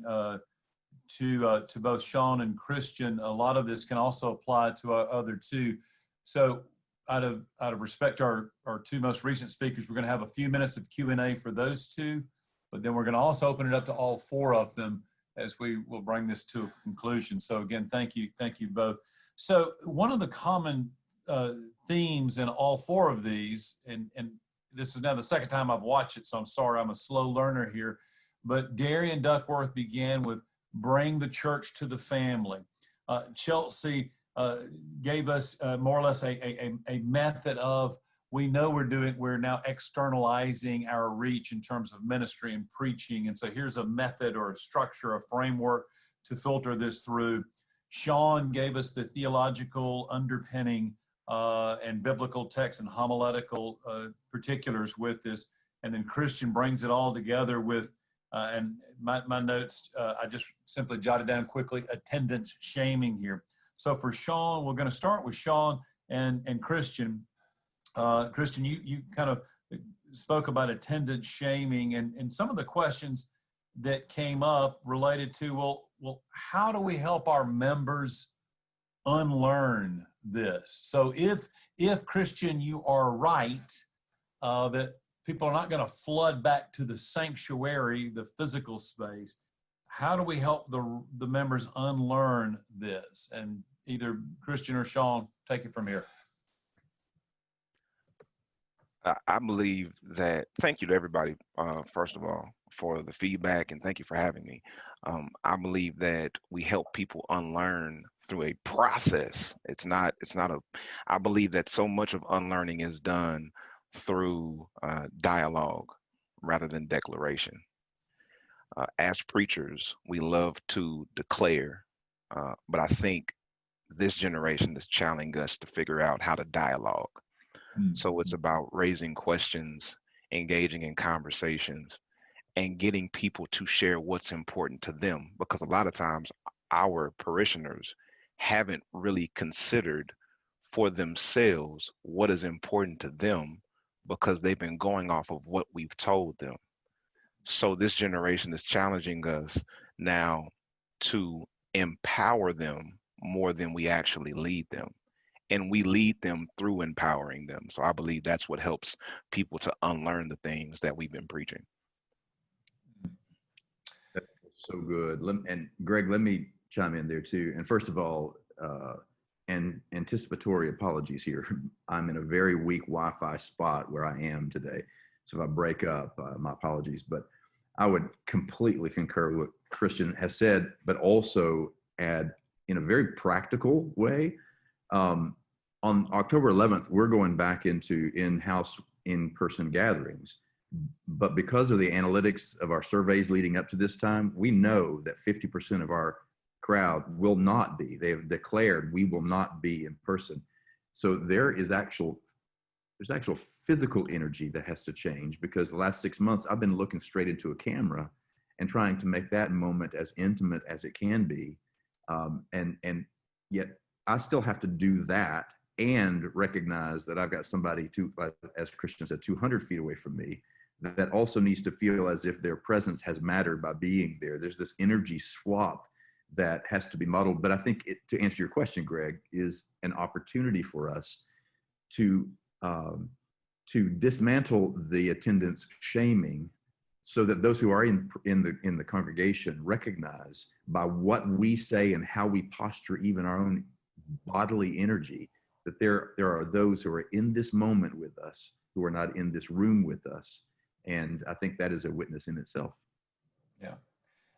Speaker 1: to both Shaun and Kristian, a lot of this can also apply to our other two. So out of respect to our two most recent speakers, we're going to have a few minutes of Q&A for those two, but then we're going to also open it up to all four of them as we will bring this to a conclusion. So again, thank you both. So one of the common themes in all four of these, and this is now the second time I've watched it, so I'm sorry, I'm a slow learner here, but Darian Duckworth began with bring the church to the family. Chelsea gave us more or less a method of, we know we're now externalizing our reach in terms of ministry and preaching. And so here's a method or a structure, a framework to filter this through. Shaun gave us the theological underpinning and biblical text and homiletical particulars with this. And then Kristian brings it all together with, and my notes, I just simply jotted down quickly, attendance shaming here. So for Shaun, we're going to start with Shaun and Kristian. Kristian, you kind of spoke about attendance shaming and some of the questions that came up related to, well, how do we help our members unlearn this? So if Kristian, you are right, that people are not going to flood back to the sanctuary, the physical space, how do we help the members unlearn this? And either Kristian or Shaun, take it from here.
Speaker 10: I believe that, thank you to everybody, first of all, for the feedback, and thank you for having me. I believe that we help people unlearn through a process. I believe that so much of unlearning is done through dialogue rather than declaration. As preachers, we love to declare, but I think this generation is challenging us to figure out how to dialogue. So it's about raising questions, engaging in conversations, and getting people to share what's important to them. Because a lot of times our parishioners haven't really considered for themselves what is important to them because they've been going off of what we've told them. So this generation is challenging us now to empower them more than we actually lead them. And we lead them through empowering them. So I believe that's what helps people to unlearn the things that we've been preaching.
Speaker 8: That's so good. And Greg, let me chime in there too. And first of all, and anticipatory apologies here. I'm in a very weak Wi-Fi spot where I am today. So if I break up, my apologies. But I would completely concur with what Kristian has said, but also add in a very practical way. On October 11th, we're going back into in-house, in-person gatherings. But because of the analytics of our surveys leading up to this time, we know that 50% of our crowd will not be. They have declared we will not be in person. So there's actual physical energy that has to change, because the last 6 months I've been looking straight into a camera and trying to make that moment as intimate as it can be. And yet I still have to do that and recognize that I've got somebody as Kristian said, 200 feet away from me, that also needs to feel as if their presence has mattered by being there. There's this energy swap that has to be modeled. But I think to answer your question, Greg, is an opportunity for us to dismantle the attendance shaming, so that those who are in the congregation recognize by what we say and how we posture even our own bodily energy, that there are those who are in this moment with us, who are not in this room with us. And I think that is a witness in itself.
Speaker 1: Yeah.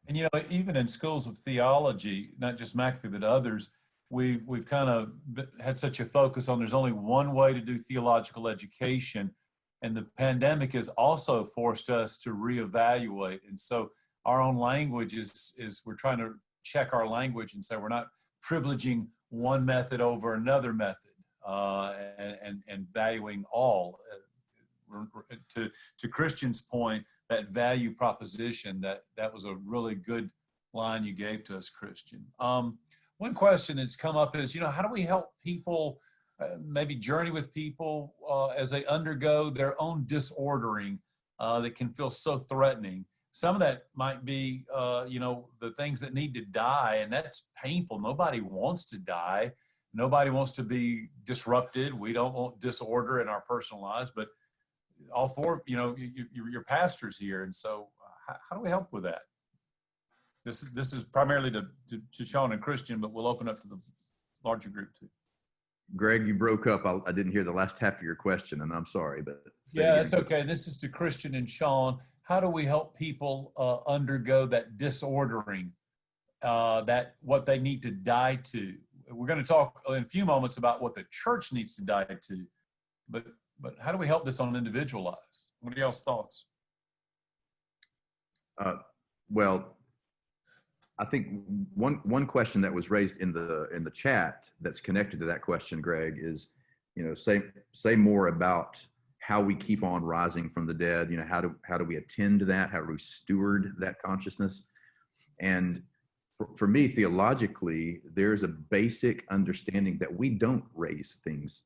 Speaker 1: And, you know, even in schools of theology, not just McAfee, but others, we've kind of had such a focus on there's only one way to do theological education. And the pandemic has also forced us to reevaluate. And so our own language is we're trying to check our language and say we're not privileging one method over another method, and valuing all. To Kristian's point, that value proposition, that was a really good line you gave to us, Kristian. One question that's come up is, how do we help people, maybe journey with people as they undergo their own disordering that can feel so threatening? Some of that might be, the things that need to die, and that's painful. Nobody wants to die. Nobody wants to be disrupted. We don't want disorder in our personal lives, but all four, your pastors here. And so how do we help with that? This is primarily to Shaun and Kristian, but we'll open up to the larger group too.
Speaker 8: Greg, you broke up. I didn't hear the last half of your question, and I'm sorry, but
Speaker 1: yeah, that's okay. This is to Kristian and Shaun. How do we help people undergo that disordering, that what they need to die to? We're going to talk in a few moments about what the church needs to die to, but how do we help this on an individual lives? What are y'all's thoughts?
Speaker 8: Well, I think one question that was raised in the chat that's connected to that question, Greg, is, say more about how we keep on rising from the dead. How do we attend to that? How do we steward that consciousness? And for me, theologically, there's a basic understanding that we don't raise things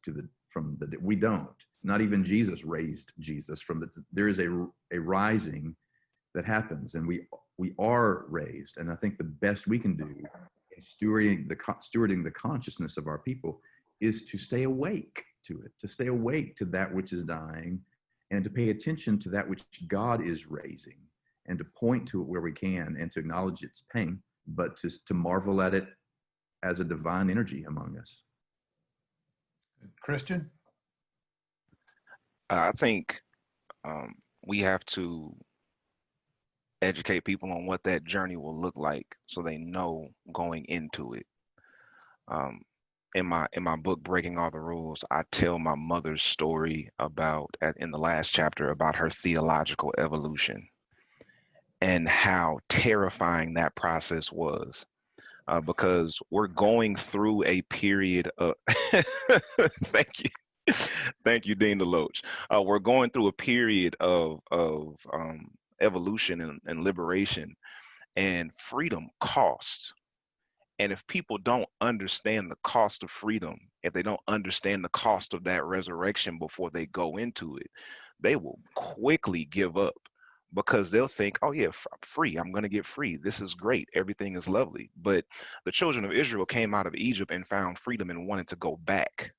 Speaker 8: from the dead. We don't. Not even Jesus raised Jesus from the. There is a rising that happens, and we are raised. And I think the best we can do in stewarding the consciousness of our people is to stay awake to it, to stay awake to that which is dying, and to pay attention to that which God is raising, and to point to it where we can, and to acknowledge its pain, but to marvel at it as a divine energy among us.
Speaker 1: Kristian?
Speaker 11: I think we have to educate people on what that journey will look like, so they know going into it. In my book, Breaking All the Rules, I tell my mother's story in the last chapter about her theological evolution and how terrifying that process was, because we're going through a period of thank you, Dean DeLoach. We're going through a period of evolution and liberation, and freedom costs. And if people don't understand the cost of freedom, if they don't understand the cost of that resurrection before they go into it, they will quickly give up, because they'll think, oh yeah, free, I'm going to get free. This is great. Everything is lovely. But the children of Israel came out of Egypt and found freedom and wanted to go back,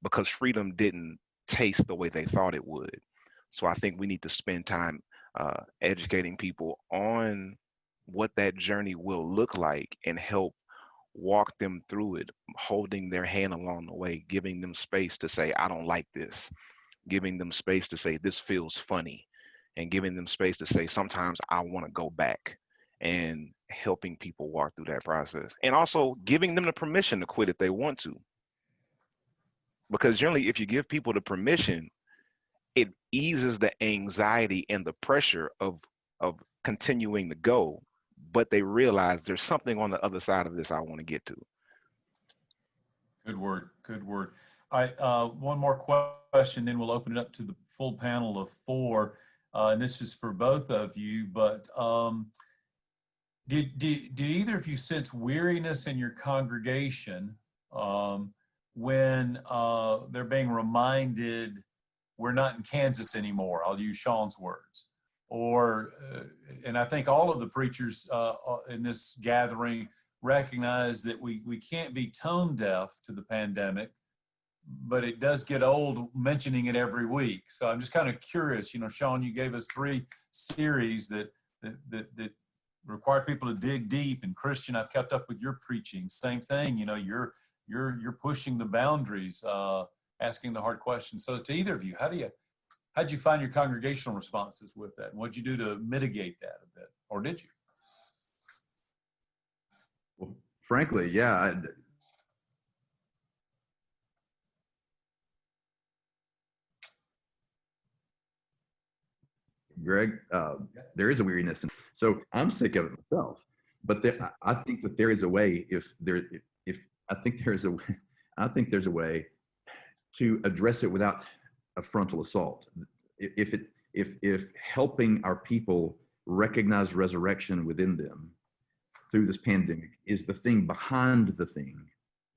Speaker 11: because freedom didn't taste the way they thought it would. So I think we need to spend time educating people on what that journey will look like, and help walk them through it, holding their hand along the way, giving them space to say, I don't like this, giving them space to say, this feels funny, and giving them space to say, sometimes I want to go back, and helping people walk through that process, and also giving them the permission to quit if they want to. Because generally, if you give people the permission, it eases the anxiety and the pressure of continuing to go, but they realize there's something on the other side of this I want to get to.
Speaker 1: Good word. All right, one more question, then we'll open it up to the full panel of four. And this is for both of you, but do either of you sense weariness in your congregation when they're being reminded we're not in Kansas anymore? I'll use Shaun's words. Or, and I think all of the preachers in this gathering recognize that we can't be tone deaf to the pandemic, but it does get old mentioning it every week. So I'm just kind of curious, Shaun, you gave us 3 series that require people to dig deep. And Kristian, I've kept up with your preaching. Same thing, you're pushing the boundaries, asking the hard questions. So to either of you, how'd you find your congregational responses with that? And what'd you do to mitigate that a bit? Or did you?
Speaker 8: Well, frankly, yeah. Greg, there is a weariness. So I'm sick of it myself, but I think that there is a way, I think there's a way to address it without a frontal assault. If helping our people recognize resurrection within them
Speaker 12: through this pandemic is the thing behind the thing,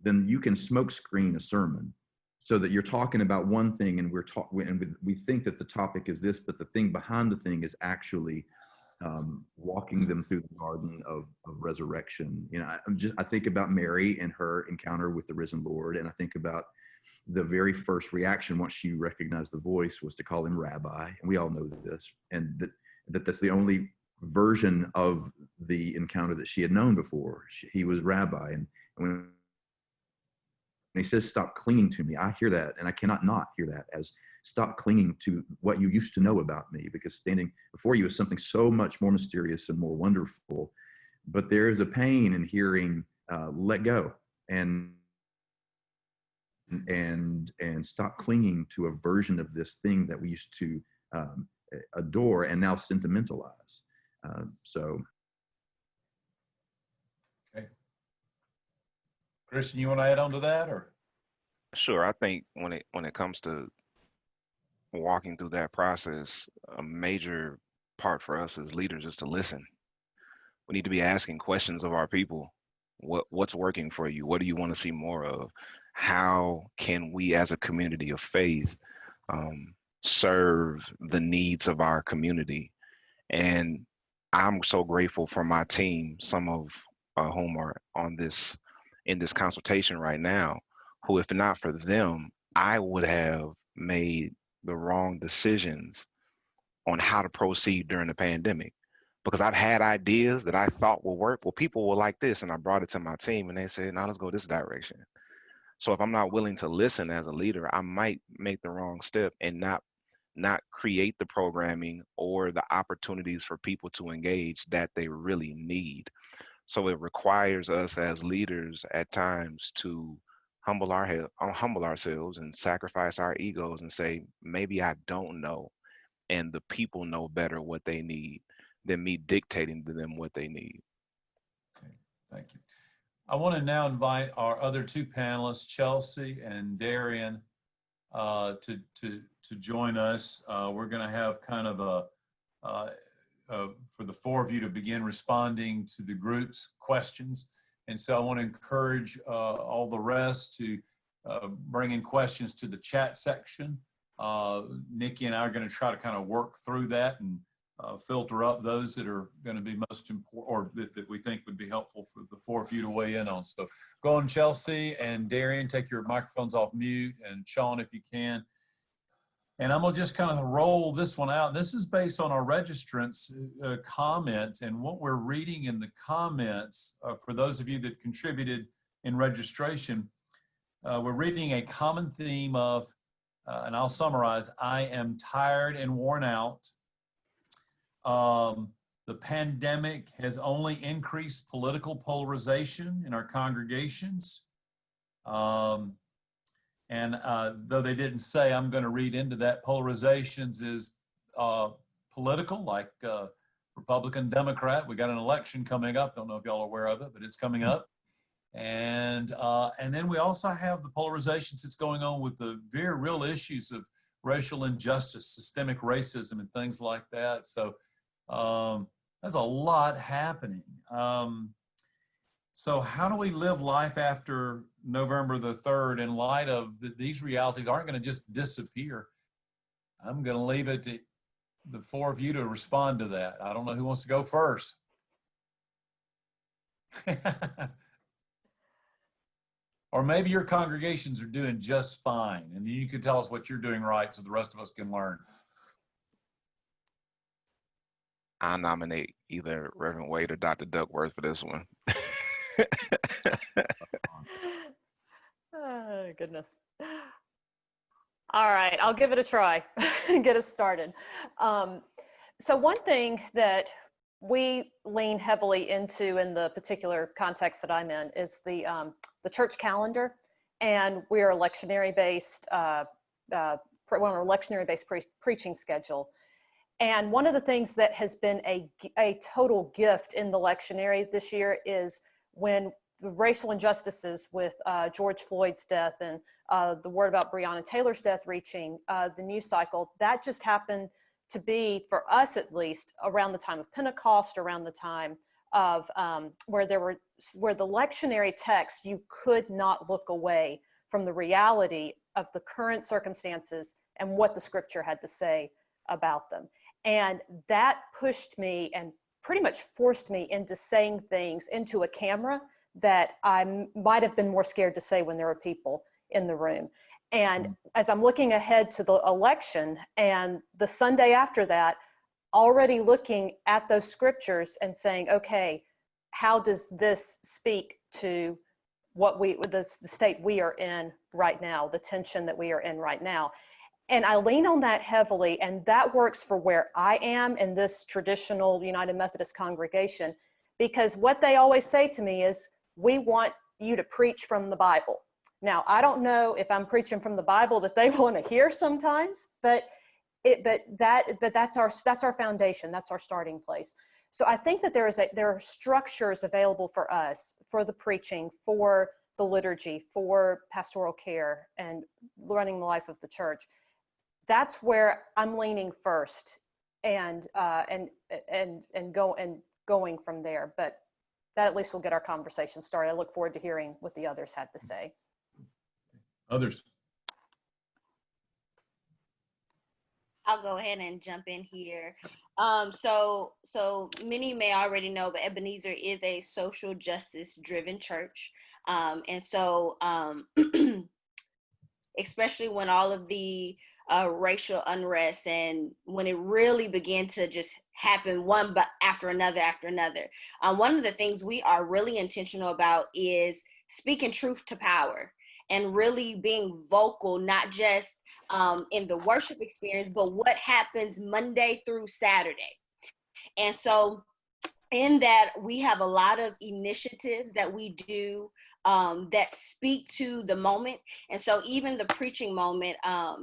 Speaker 12: then you can smoke screen a sermon so that you're talking about one thing and we think that the topic is this, but the thing behind the thing is actually walking them through the garden of resurrection. You know, I think about Mary and her encounter with the risen Lord, and I think about the very first reaction once she recognized the voice was to call him rabbi, and we all know this, and that's the only version of the encounter that she had known before. He was rabbi, and when he says, "Stop clinging to me," I hear that, and I cannot not hear that as stop clinging to what you used to know about me, because standing before you is something so much more mysterious and more wonderful. But there is a pain in hearing, let go and stop clinging to a version of this thing that we used to adore and now sentimentalize. So.
Speaker 1: Okay. Kristian, you want to add on to that, or?
Speaker 11: Sure. I think when it comes to walking through that process, a major part for us as leaders is to listen. We need to be asking questions of our people. What's working for you? What do you want to see more of? How can we as a community of faith serve the needs of our community? And I'm so grateful for my team, some of whom are in this consultation right now, who, if not for them, I would have made the wrong decisions on how to proceed during the pandemic, because I've had ideas that I thought will work. Well, people will like this, and I brought it to my team, and they said, "No, let's go this direction." So if I'm not willing to listen as a leader, I might make the wrong step and not create the programming or the opportunities for people to engage that they really need. So it requires us as leaders at times to humble ourselves and sacrifice our egos and say, maybe I don't know, and the people know better what they need than me dictating to them what they need.
Speaker 1: Okay, thank you. I want to now invite our other two panelists, Chelsea and Darian, to join us. We're going to have kind of for the four of you to begin responding to the group's questions. And so I want to encourage all the rest to bring in questions to the chat section. Nikki and I are going to try to kind of work through that and filter up those that are going to be most important, or that we think would be helpful for the four of you to weigh in on. So go on, Chelsea and Darian, take your microphones off mute, and Shaun, if you can. And I'm going to just kind of roll this one out. This is based on our registrants' comments, and what we're reading in the comments, for those of you that contributed in registration, we're reading a common theme of, and I'll summarize, I am tired and worn out. The pandemic has only increased political polarization in our congregations. And though they didn't say, I'm going to read into that, polarizations is political, like Republican, Democrat. We got an election coming up. Don't know if y'all are aware of it, but it's coming up. And then we also have the polarizations that's going on with the very real issues of racial injustice, systemic racism, and things like that. So there's a lot happening. So how do we live life after November the 3rd in light of these realities aren't going to just disappear? I'm going to leave it to the four of you to respond to that. I don't know who wants to go first. Or maybe your congregations are doing just fine, and you can tell us what you're doing right so the rest of us can learn.
Speaker 11: I nominate either Reverend Waite or Dr. Duckworth for this one.
Speaker 6: Oh, goodness. All right, I'll give it a try and get us started. So one thing that we lean heavily into in the particular context that I'm in is the church calendar, and we're a lectionary-based, preaching schedule. And one of the things that has been a total gift in the lectionary this year is when the racial injustices with George Floyd's death and the word about Breonna Taylor's death reaching the news cycle, that just happened to be, for us at least, around the time of Pentecost, around the time
Speaker 13: of where the lectionary text, you could not look away from the reality of the current circumstances and what the scripture had to say about them. And that pushed me and pretty much forced me into saying things into a camera that I might have been more scared to say when there were people in the room. And as I'm looking ahead to the election and the Sunday after that, already looking at those scriptures and saying, okay, how does this speak to the state we are in right now, the tension that we are in right now? And I lean on that heavily, and that works for where I am in this traditional United Methodist congregation, because what they always say to me is, we want you to preach from the Bible. Now, I don't know if I'm preaching from the Bible that they want to hear sometimes, but that's our foundation. That's our starting place. So I think that there are structures available for us, for the preaching, for the liturgy, for pastoral care, and running the life of the church. That's where I'm leaning first, and going from there. But that at least will get our conversation started. I look forward to hearing what the others had to say.
Speaker 1: Others.
Speaker 7: I'll go ahead and jump in here. So many may already know, but Ebenezer is a social justice driven church. And so especially when all of the racial unrest and when it really began to just happen one after another. One of the things we are really intentional about is speaking truth to power and really being vocal, not just in the worship experience, but what happens Monday through Saturday. And so in that, we have a lot of initiatives that we do that speak to the moment. And so even the preaching moment,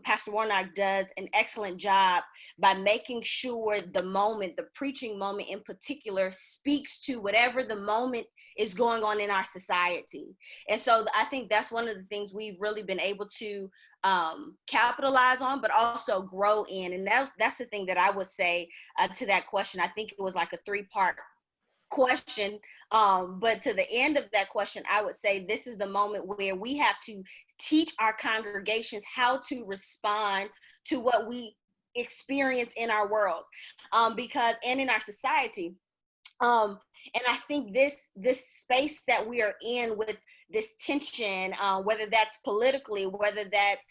Speaker 7: Pastor Warnock does an excellent job by making sure the preaching moment in particular, speaks to whatever the moment is going on in our society. And so I think that's one of the things we've really been able to capitalize on, but also grow in. And that's the thing that I would say to that question. I think it was like a 3-part question. But to the end of that question, I would say this is the moment where we have to teach our congregations how to respond to what we experience in our world, and in our society. And I think this space that we are in with this tension, whether that's politically, whether that's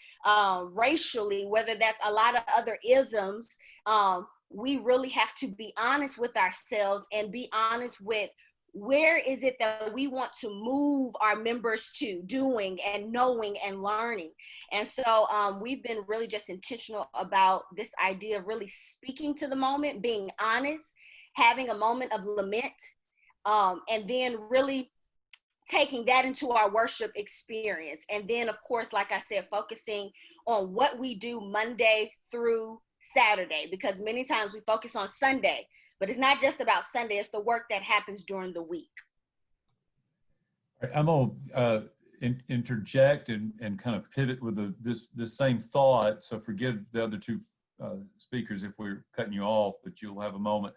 Speaker 7: racially, whether that's a lot of other isms, we really have to be honest with ourselves and be honest with where is it that we want to move our members to doing and knowing and learning. And so we've been really just intentional about this idea of really speaking to the moment, being honest, having a moment of lament, and then really taking that into our worship experience. And then, of course, like I said, focusing on what we do Monday through Saturday, because many times we focus on Sunday, but it's not just about Sunday, it's the work that happens during the week.
Speaker 1: I'm going to interject and kind of pivot with this same thought. So forgive the other two speakers if we're cutting you off, but you'll have a moment.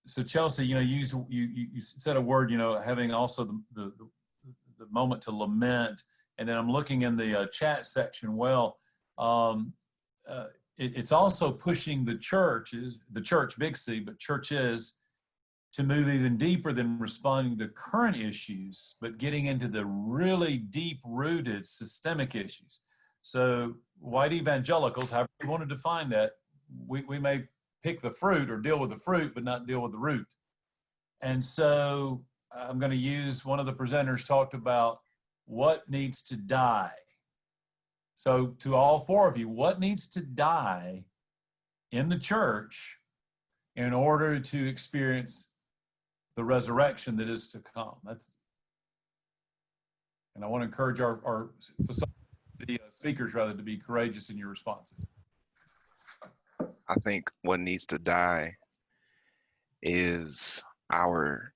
Speaker 1: So Chelsea, you said a word, having also the moment to lament. And then I'm looking in the chat section. Well, it's also pushing the church, big C, but churches, to move even deeper than responding to current issues, but getting into the really deep-rooted systemic issues. So white evangelicals, however you want to define that, we may pick the fruit or deal with the fruit, but not deal with the root. And so I'm going to use, one of the presenters talked about what needs to die. So to all four of you, what needs to die in the church in order to experience the resurrection that is to come? And I want to encourage our speakers rather to be courageous in your responses.
Speaker 11: I think what needs to die is our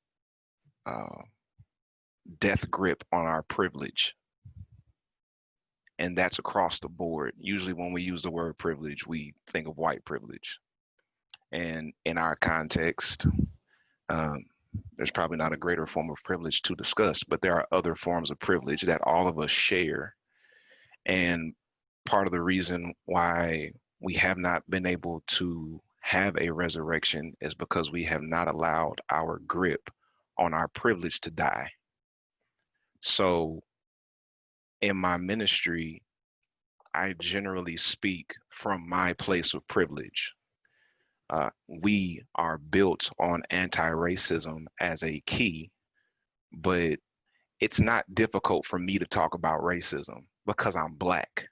Speaker 11: death grip on our privilege. And that's across the board. Usually when we use the word privilege, we think of white privilege. And in our context, there's probably not a greater form of privilege to discuss, but there are other forms of privilege that all of us share. And part of the reason why we have not been able to have a resurrection is because we have not allowed our grip on our privilege to die. So in my ministry, I generally speak from my place of privilege. We are built on anti-racism as a key, but it's not difficult for me to talk about racism because I'm Black.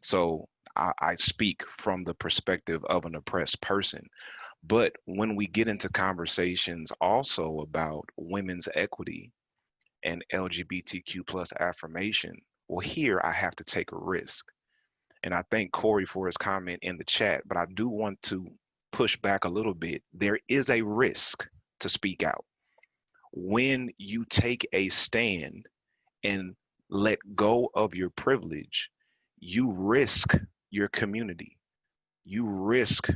Speaker 11: So I speak from the perspective of an oppressed person. But when we get into conversations also about women's equity and LGBTQ plus affirmation, well, here I have to take a risk. And I thank Corey for his comment in the chat, but I do want to push back a little bit. There is a risk to speak out. When you take a stand and let go of your privilege, you risk your community. You risk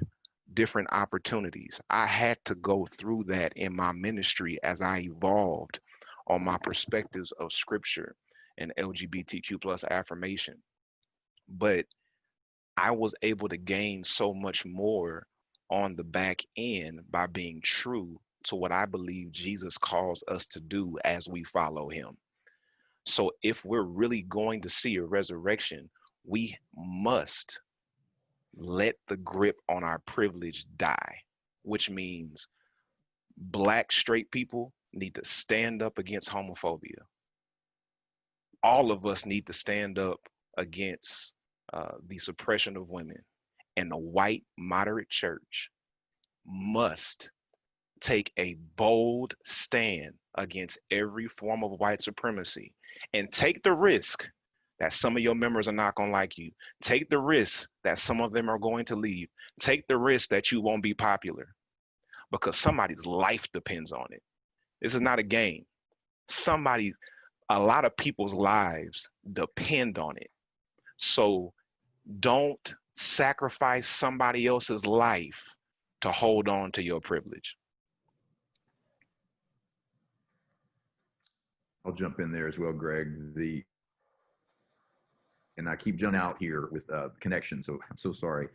Speaker 11: different opportunities. I had to go through that in my ministry as I evolved on my perspectives of scripture and LGBTQ plus affirmation. But I was able to gain so much more on the back end by being true to what I believe Jesus calls us to do as we follow him. So if we're really going to see a resurrection, we must let the grip on our privilege die, which means Black straight people need to stand up against homophobia. All of us need to stand up against the suppression of women, and the white moderate church must take a bold stand against every form of white supremacy and take the risk that some of your members are not going to like you. Take the risk that some of them are going to leave. Take the risk that you won't be popular because somebody's life depends on it. This is not a game. A lot of people's lives depend on it. So don't sacrifice somebody else's life to hold on to your privilege.
Speaker 12: I'll jump in there as well, Greg. And I keep jumping out here with connection, so I'm so sorry.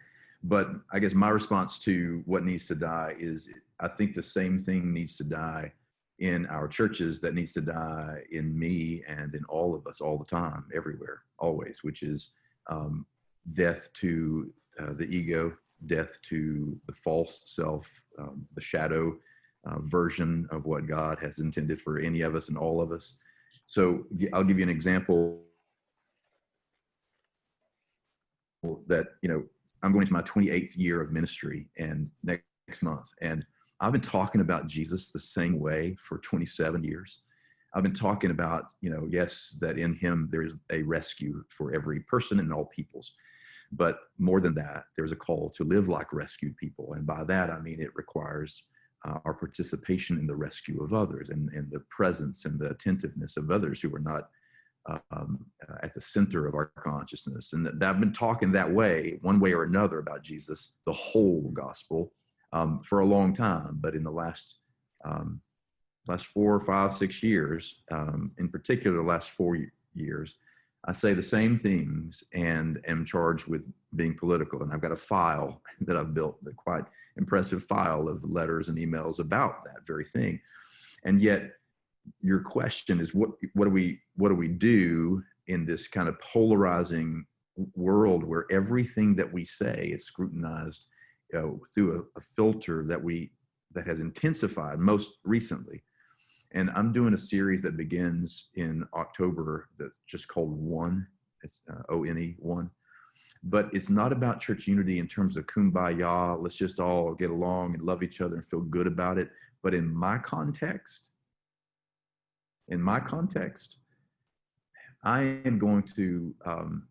Speaker 12: But I guess my response to what needs to die is I think the same thing needs to die in our churches that needs to die in me and in all of us all the time, everywhere, always, which is death to the ego, death to the false self, the shadow version of what God has intended for any of us and all of us. So I'll give you an example that, I'm going into my 28th year of ministry and next month. And I've been talking about Jesus the same way for 27 years. I've been talking about, yes, that in him there is a rescue for every person and all peoples. But more than that, there's a call to live like rescued people. And by that, I mean, it requires our participation in the rescue of others and the presence and the attentiveness of others who are not at the center of our consciousness. And that I've been talking that way, one way or another, about Jesus, the whole gospel, for a long time. But in the last 4, 5, 6 years, in particular, the last 4 years, I say the same things and am charged with being political. And I've got a file that I've built, a quite impressive file of letters and emails about that very thing. And yet your question is, what do we do in this kind of polarizing world where everything that we say is scrutinized through a filter that has intensified most recently? And I'm doing a series that begins in October that's just called One. It's O-N-E, One. But it's not about church unity in terms of kumbaya, let's just all get along and love each other and feel good about it. But in my context, I am going to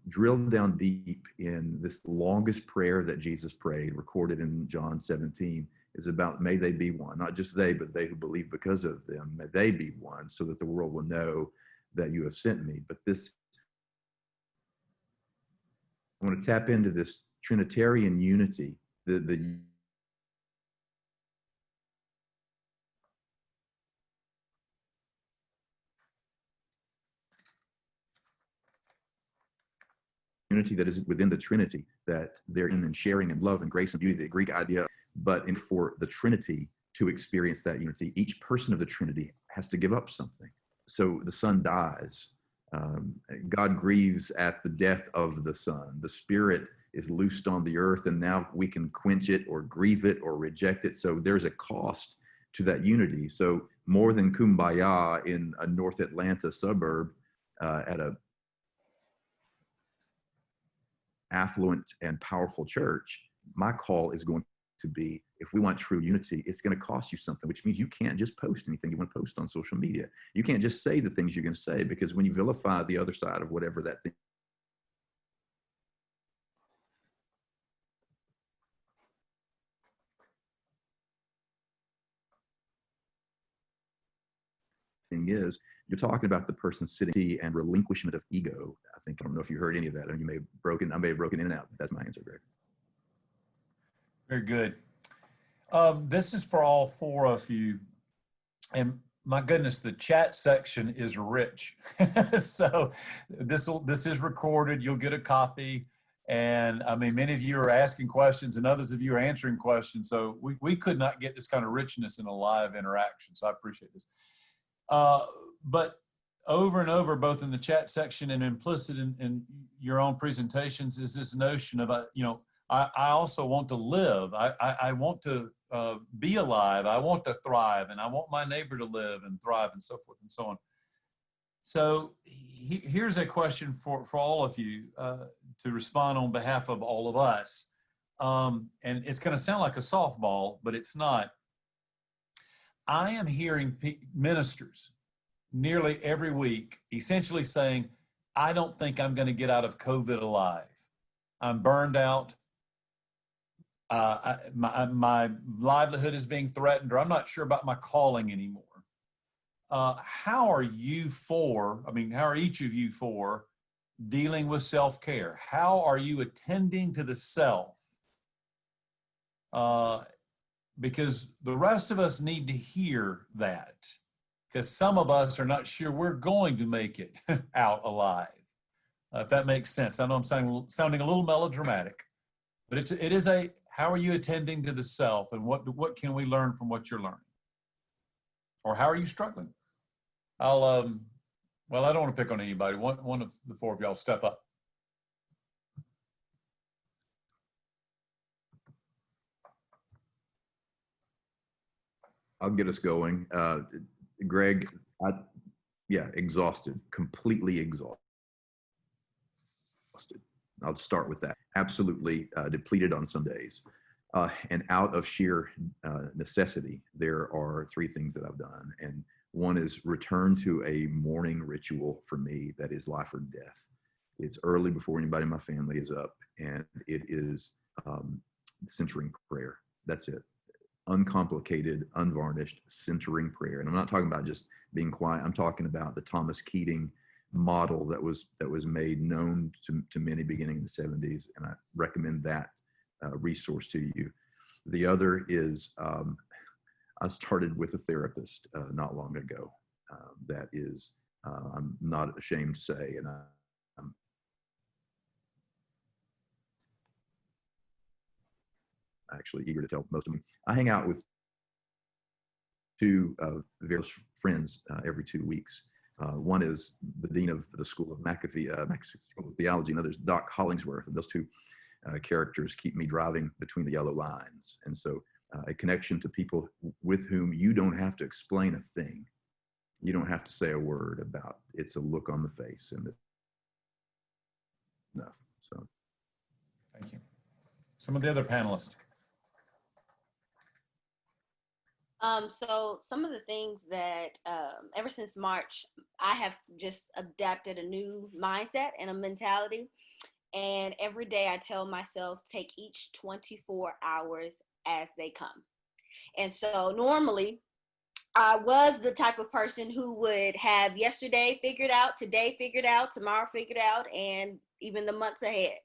Speaker 12: drill down deep in this longest prayer that Jesus prayed, recorded in John 17, is about, may they be one, not just they, but they who believe because of them. May they be one so that the world will know that you have sent me. But I want to tap into this Trinitarian unity, unity that is within the Trinity, that they're in and sharing and love and grace and beauty, the Greek idea. But for the Trinity to experience that unity, each person of the Trinity has to give up something. So the Son dies. God grieves at the death of the Son. The Spirit is loosed on the earth, and now we can quench it or grieve it or reject it. So there's a cost to that unity. So more than kumbaya in a North Atlanta suburb at a affluent and powerful church, my call is going to be, if we want true unity, it's going to cost you something, which means you can't just post anything you want to post on social media. You can't just say the things you're going to say, because when you vilify the other side of whatever that thing is, you're talking about the person sitting and relinquishment of ego. I don't know if you heard any of that, and I may have broken in and out, but that's my answer, Greg.
Speaker 1: Very good. This is for all four of you. And my goodness, the chat section is rich. So this is recorded. You'll get a copy. And I mean, many of you are asking questions and others of you are answering questions. So we could not get this kind of richness in a live interaction. So I appreciate this. But over and over, both in the chat section and implicit in your own presentations, is this notion of, I also want to live. I want to be alive. I want to thrive, and I want my neighbor to live and thrive, and so forth and so on. So here's a question for all of you to respond on behalf of all of us. And it's going to sound like a softball, but it's not. I am hearing ministers nearly every week essentially saying, I don't think I'm going to get out of COVID alive. I'm burned out. My livelihood is being threatened, or I'm not sure about my calling anymore. How are you how are each of you for dealing with self-care? How are you attending to the self? Because the rest of us need to hear that, because some of us are not sure we're going to make it out alive. If that makes sense. I know I'm sounding a little melodramatic, but it is how are you attending to the self, and what can we learn from what you're learning? Or how are you struggling? I don't want to pick on anybody. One of the four of y'all step up.
Speaker 12: I'll get us going. Greg, exhausted, completely exhausted. I'll start with that. Absolutely depleted on some days. And out of sheer necessity, there are three things that I've done. And one is return to a morning ritual for me that is life or death. It's early before anybody in my family is up, and it is centering prayer. That's it. Uncomplicated, unvarnished, centering prayer. And I'm not talking about just being quiet. I'm talking about the Thomas Keating model that was made known to many beginning in the 70s. And I recommend that resource to you. The other is I started with a therapist not long ago. That is, I'm not ashamed to say, and I'm actually eager to tell most of them. I hang out with two various friends every 2 weeks. One is the dean of the School of McAfee School of Theology, and others Doc Hollingsworth. And those two characters keep me driving between the yellow lines. And so a connection to people with whom you don't have to explain a thing. You don't have to say a word about. It's a look on the face, and it's enough. So,
Speaker 1: thank you. Some of the other panelists.
Speaker 7: So some of the things that ever since March, I have just adapted a new mindset and a mentality. And every day I tell myself, take each 24 hours as they come. And so normally I was the type of person who would have yesterday figured out, today figured out, tomorrow figured out, and even the months ahead.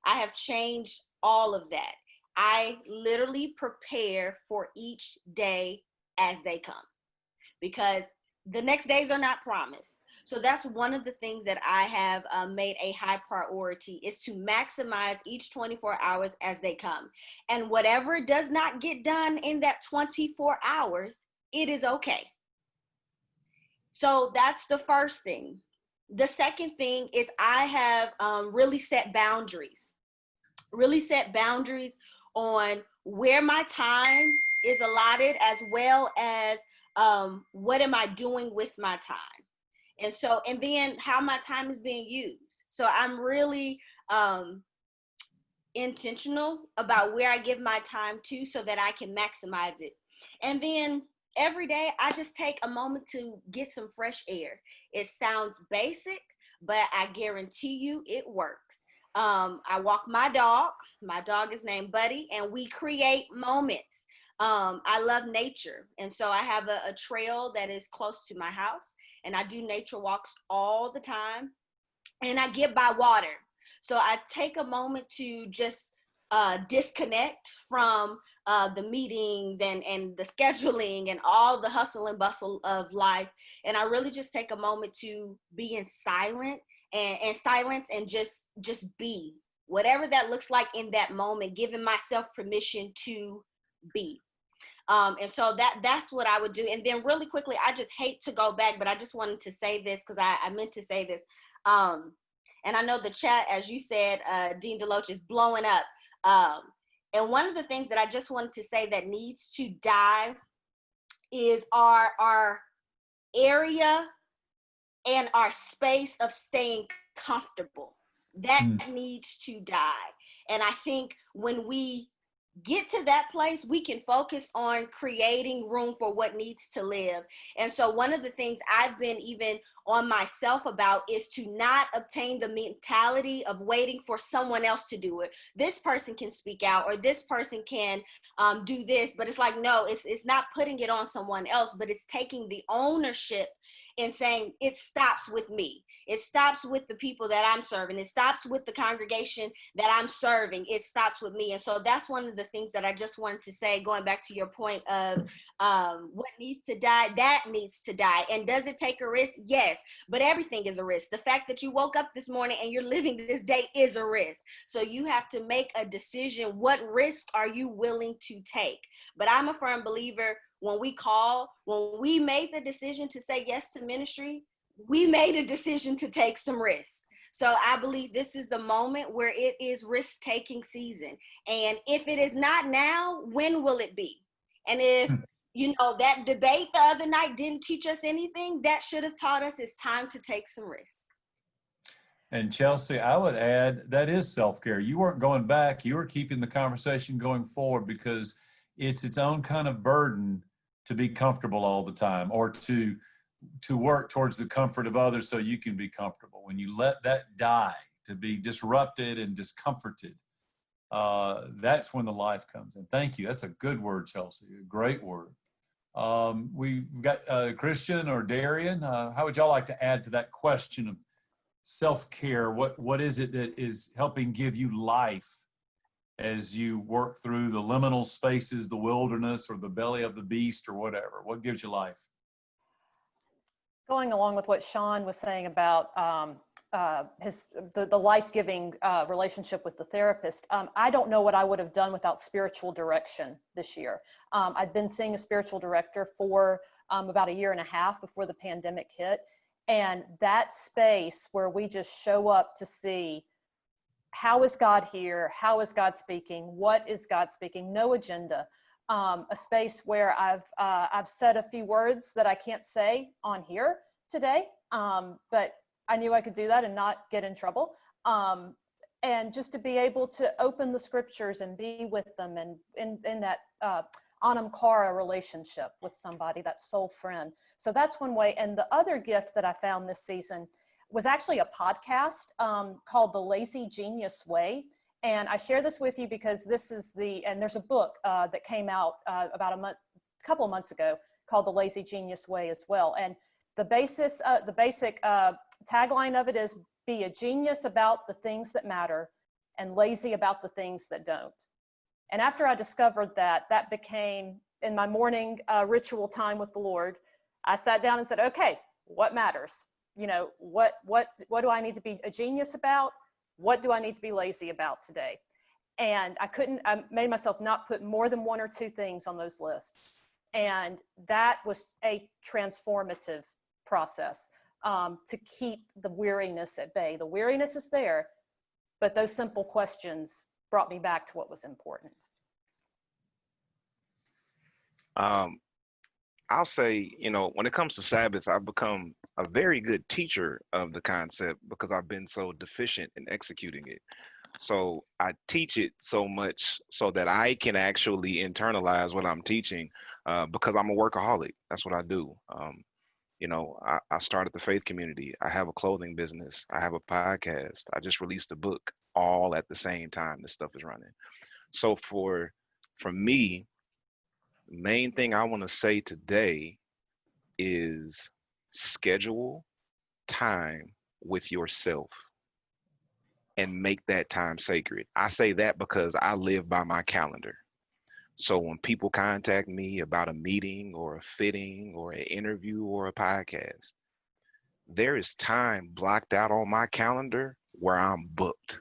Speaker 7: I have changed all of that. I literally prepare for each day as they come, because the next days are not promised. So that's one of the things that I have made a high priority, is to maximize each 24 hours as they come. And whatever does not get done in that 24 hours, it is okay. So that's the first thing. The second thing is I have really set boundaries on where my time is allotted, as well as what am I doing with my time. And then how my time is being used. So I'm really intentional about where I give my time to, so that I can maximize it. And then every day I just take a moment to get some fresh air. It sounds basic, but I guarantee you it works. I walk my dog. My dog is named Buddy, and we create moments. I love nature. And so I have a trail that is close to my house, and I do nature walks all the time, and I get by water. So I take a moment to just disconnect from the meetings and the scheduling and all the hustle and bustle of life. And I really just take a moment to be in silence and just be, whatever that looks like in that moment, giving myself permission to be. And so that's what I would do. And then really quickly, I just hate to go back, but I just wanted to say this because I meant to say this. And I know the chat, as you said, Dean Deloach, is blowing up. And one of the things that I just wanted to say that needs to die is our area and our space of staying comfortable. That needs to die. And I think when we get to that place, we can focus on creating room for what needs to live. And so one of the things I've been even on myself about is to not obtain the mentality of waiting for someone else to do it. This person can speak out, or this person can do this, but it's like, no, it's not putting it on someone else, but it's taking the ownership and saying it stops with me. It stops with the people that I'm serving. It stops with the congregation that I'm serving. It stops with me. And so that's one of the things that I just wanted to say, going back to your point of what needs to die, that needs to die. And does it take a risk? Yes, but everything is a risk. The fact that you woke up this morning and you're living this day is a risk. So you have to make a decision. What risk are you willing to take? But I'm a firm believer, when we made the decision to say yes to ministry, we made a decision to take some risks. So I believe this is the moment where it is risk-taking season. And if it is not now, when will it be? And if, that debate the other night didn't teach us anything, that should have taught us it's time to take some risks.
Speaker 1: And Chelsea, I would add, that is self-care. You weren't going back. You were keeping the conversation going forward, because it's its own kind of burden to be comfortable all the time, or to work towards the comfort of others so you can be comfortable. When you let that die, to be disrupted and discomforted, that's when the life comes in. Thank you. That's a good word, Chelsea. A great word. We've got Kristian or Darian. How would y'all like to add to that question of self-care? What is it that is helping give you life as you work through the liminal spaces, the wilderness, or the belly of the beast, or whatever? What gives you life?
Speaker 13: Going along with what Shaun was saying about the life-giving relationship with the therapist, I don't know what I would have done without spiritual direction this year. I'd been seeing a spiritual director for about a year and a half before the pandemic hit. And that space where we just show up to see, how is God here? How is God speaking? What is God speaking? No agenda. A space where I've said a few words that I can't say on here today, but I knew I could do that and not get in trouble. And just to be able to open the scriptures and be with them, and in that anam cara relationship with somebody, that soul friend. So that's one way. And the other gift that I found this season was actually a podcast called The Lazy Genius Way. And I share this with you because and there's a book that came out about a couple of months ago called The Lazy Genius Way as well. And the basic tagline of it is, be a genius about the things that matter and lazy about the things that don't. And after I discovered that became, in my morning ritual time with the Lord, I sat down and said, okay, what matters? you know, what do I need to be a genius about? What do I need to be lazy about today? And I made myself not put more than one or two things on those lists. And that was a transformative process to keep the weariness at bay. The weariness is there, but those simple questions brought me back to what was important.
Speaker 11: I'll say, you know, when it comes to Sabbath, I've become a very good teacher of the concept because I've been so deficient in executing it. So I teach it so much so that I can actually internalize what I'm teaching because I'm a workaholic. That's what I do. You know, I started the faith community. I have a clothing business. I have a podcast. I just released a book all at the same time this stuff is running. So for me, the main thing I want to say today is schedule time with yourself and make that time sacred. I say that because I live by my calendar. So when people contact me about a meeting or a fitting or an interview or a podcast, there is time blocked out on my calendar where I'm booked.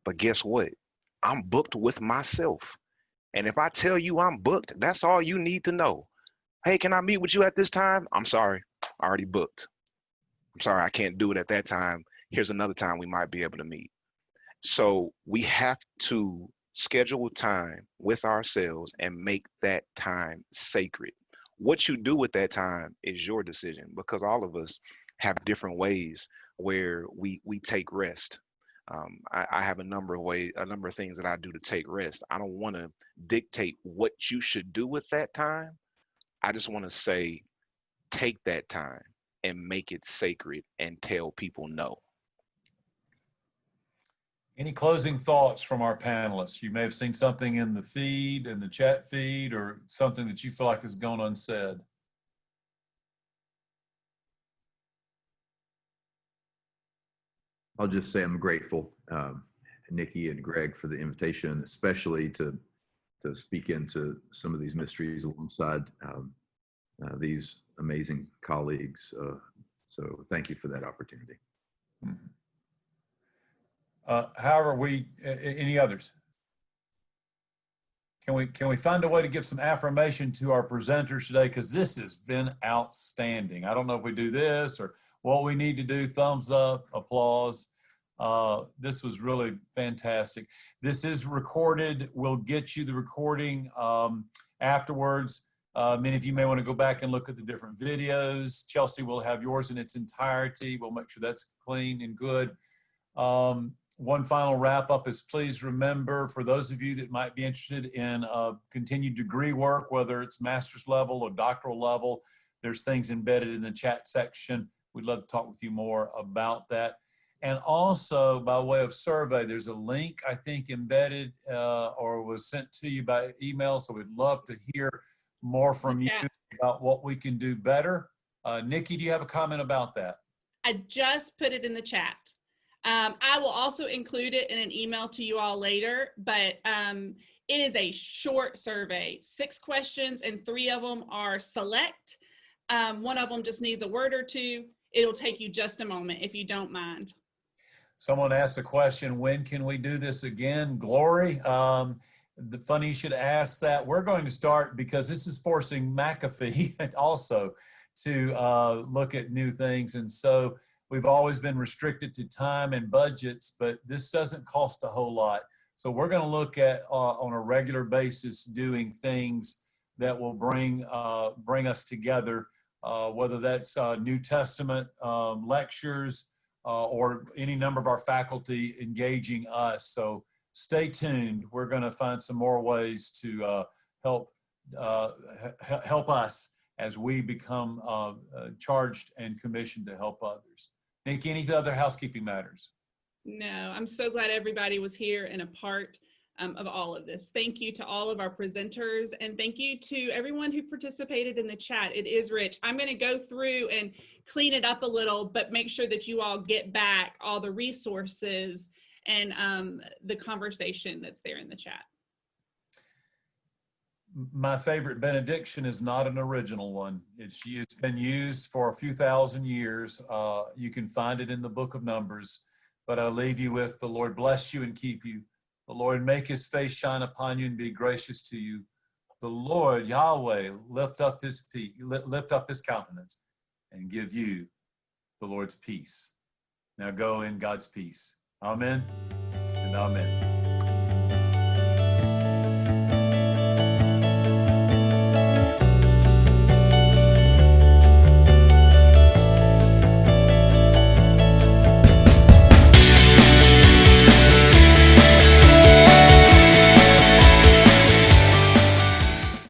Speaker 11: But guess what? I'm booked with myself. And if I tell you I'm booked, that's all you need to know. Hey, can I meet with you at this time? I'm sorry, I already booked. I'm sorry, I can't do it at that time. Here's another time we might be able to meet. So we have to schedule time with ourselves and make that time sacred. What you do with that time is your decision because all of us have different ways where we take rest. I have a number of things that I do to take rest. I don't want to dictate what you should do with that time. I just want to say, take that time and make it sacred and tell people no.
Speaker 1: Any closing thoughts from our panelists? You may have seen something in the feed, in the chat feed, or something that you feel like has gone unsaid.
Speaker 12: I'll just say I'm grateful, Nikki and Greg, for the invitation, especially to speak into some of these mysteries alongside these amazing colleagues. So thank you for that opportunity.
Speaker 1: However, any others? Can we find a way to give some affirmation to our presenters today? Because this has been outstanding. I don't know if we do this or what we need to do. Thumbs up, applause. This was really fantastic. This is recorded. We'll get you the recording afterwards. Many of you may want to go back and look at the different videos. Chelsea will have yours in its entirety. We'll make sure that's clean and good. One final wrap up is please remember, for those of you that might be interested in continued degree work, whether it's master's level or doctoral level, there's things embedded in the chat section. We'd love to talk with you more about that. And also, by way of survey, there's a link, I think, embedded or was sent to you by email. So we'd love to hear more from you about what we can do better. Nikki, do you have a comment about that?
Speaker 2: I just put it in the chat. I will also include it in an email to you all later, but it is a short survey, 6 questions, and 3 of them are select. One of them just needs a word or two. It'll take you just a moment if you don't mind.
Speaker 1: Someone asked a question, when can we do this again? Glory, funny you should ask that. We're going to start, because this is forcing McAfee also to look at new things. And so we've always been restricted to time and budgets, but this doesn't cost a whole lot. So we're going to look at, on a regular basis, doing things that will bring us together, whether that's New Testament lectures or any number of our faculty engaging us. So stay tuned. We're going to find some more ways to help us as we become charged and commissioned to help others. Nikki, any other housekeeping matters?
Speaker 2: No, I'm so glad everybody was here and a part of all of this. Thank you to all of our presenters, and thank you to everyone who participated in the chat. It is rich. I'm going to go through and clean it up a little, but make sure that you all get back all the resources and the conversation that's there in the chat.
Speaker 1: my favorite benediction is not an original one. It's been used for a few thousand years. You can find it in the book of Numbers, but I leave you with: the Lord bless you and keep you. The Lord make his face shine upon you and be gracious to you. The Lord, Yahweh, lift up his countenance and give you the Lord's peace. Now go in God's peace. Amen and amen.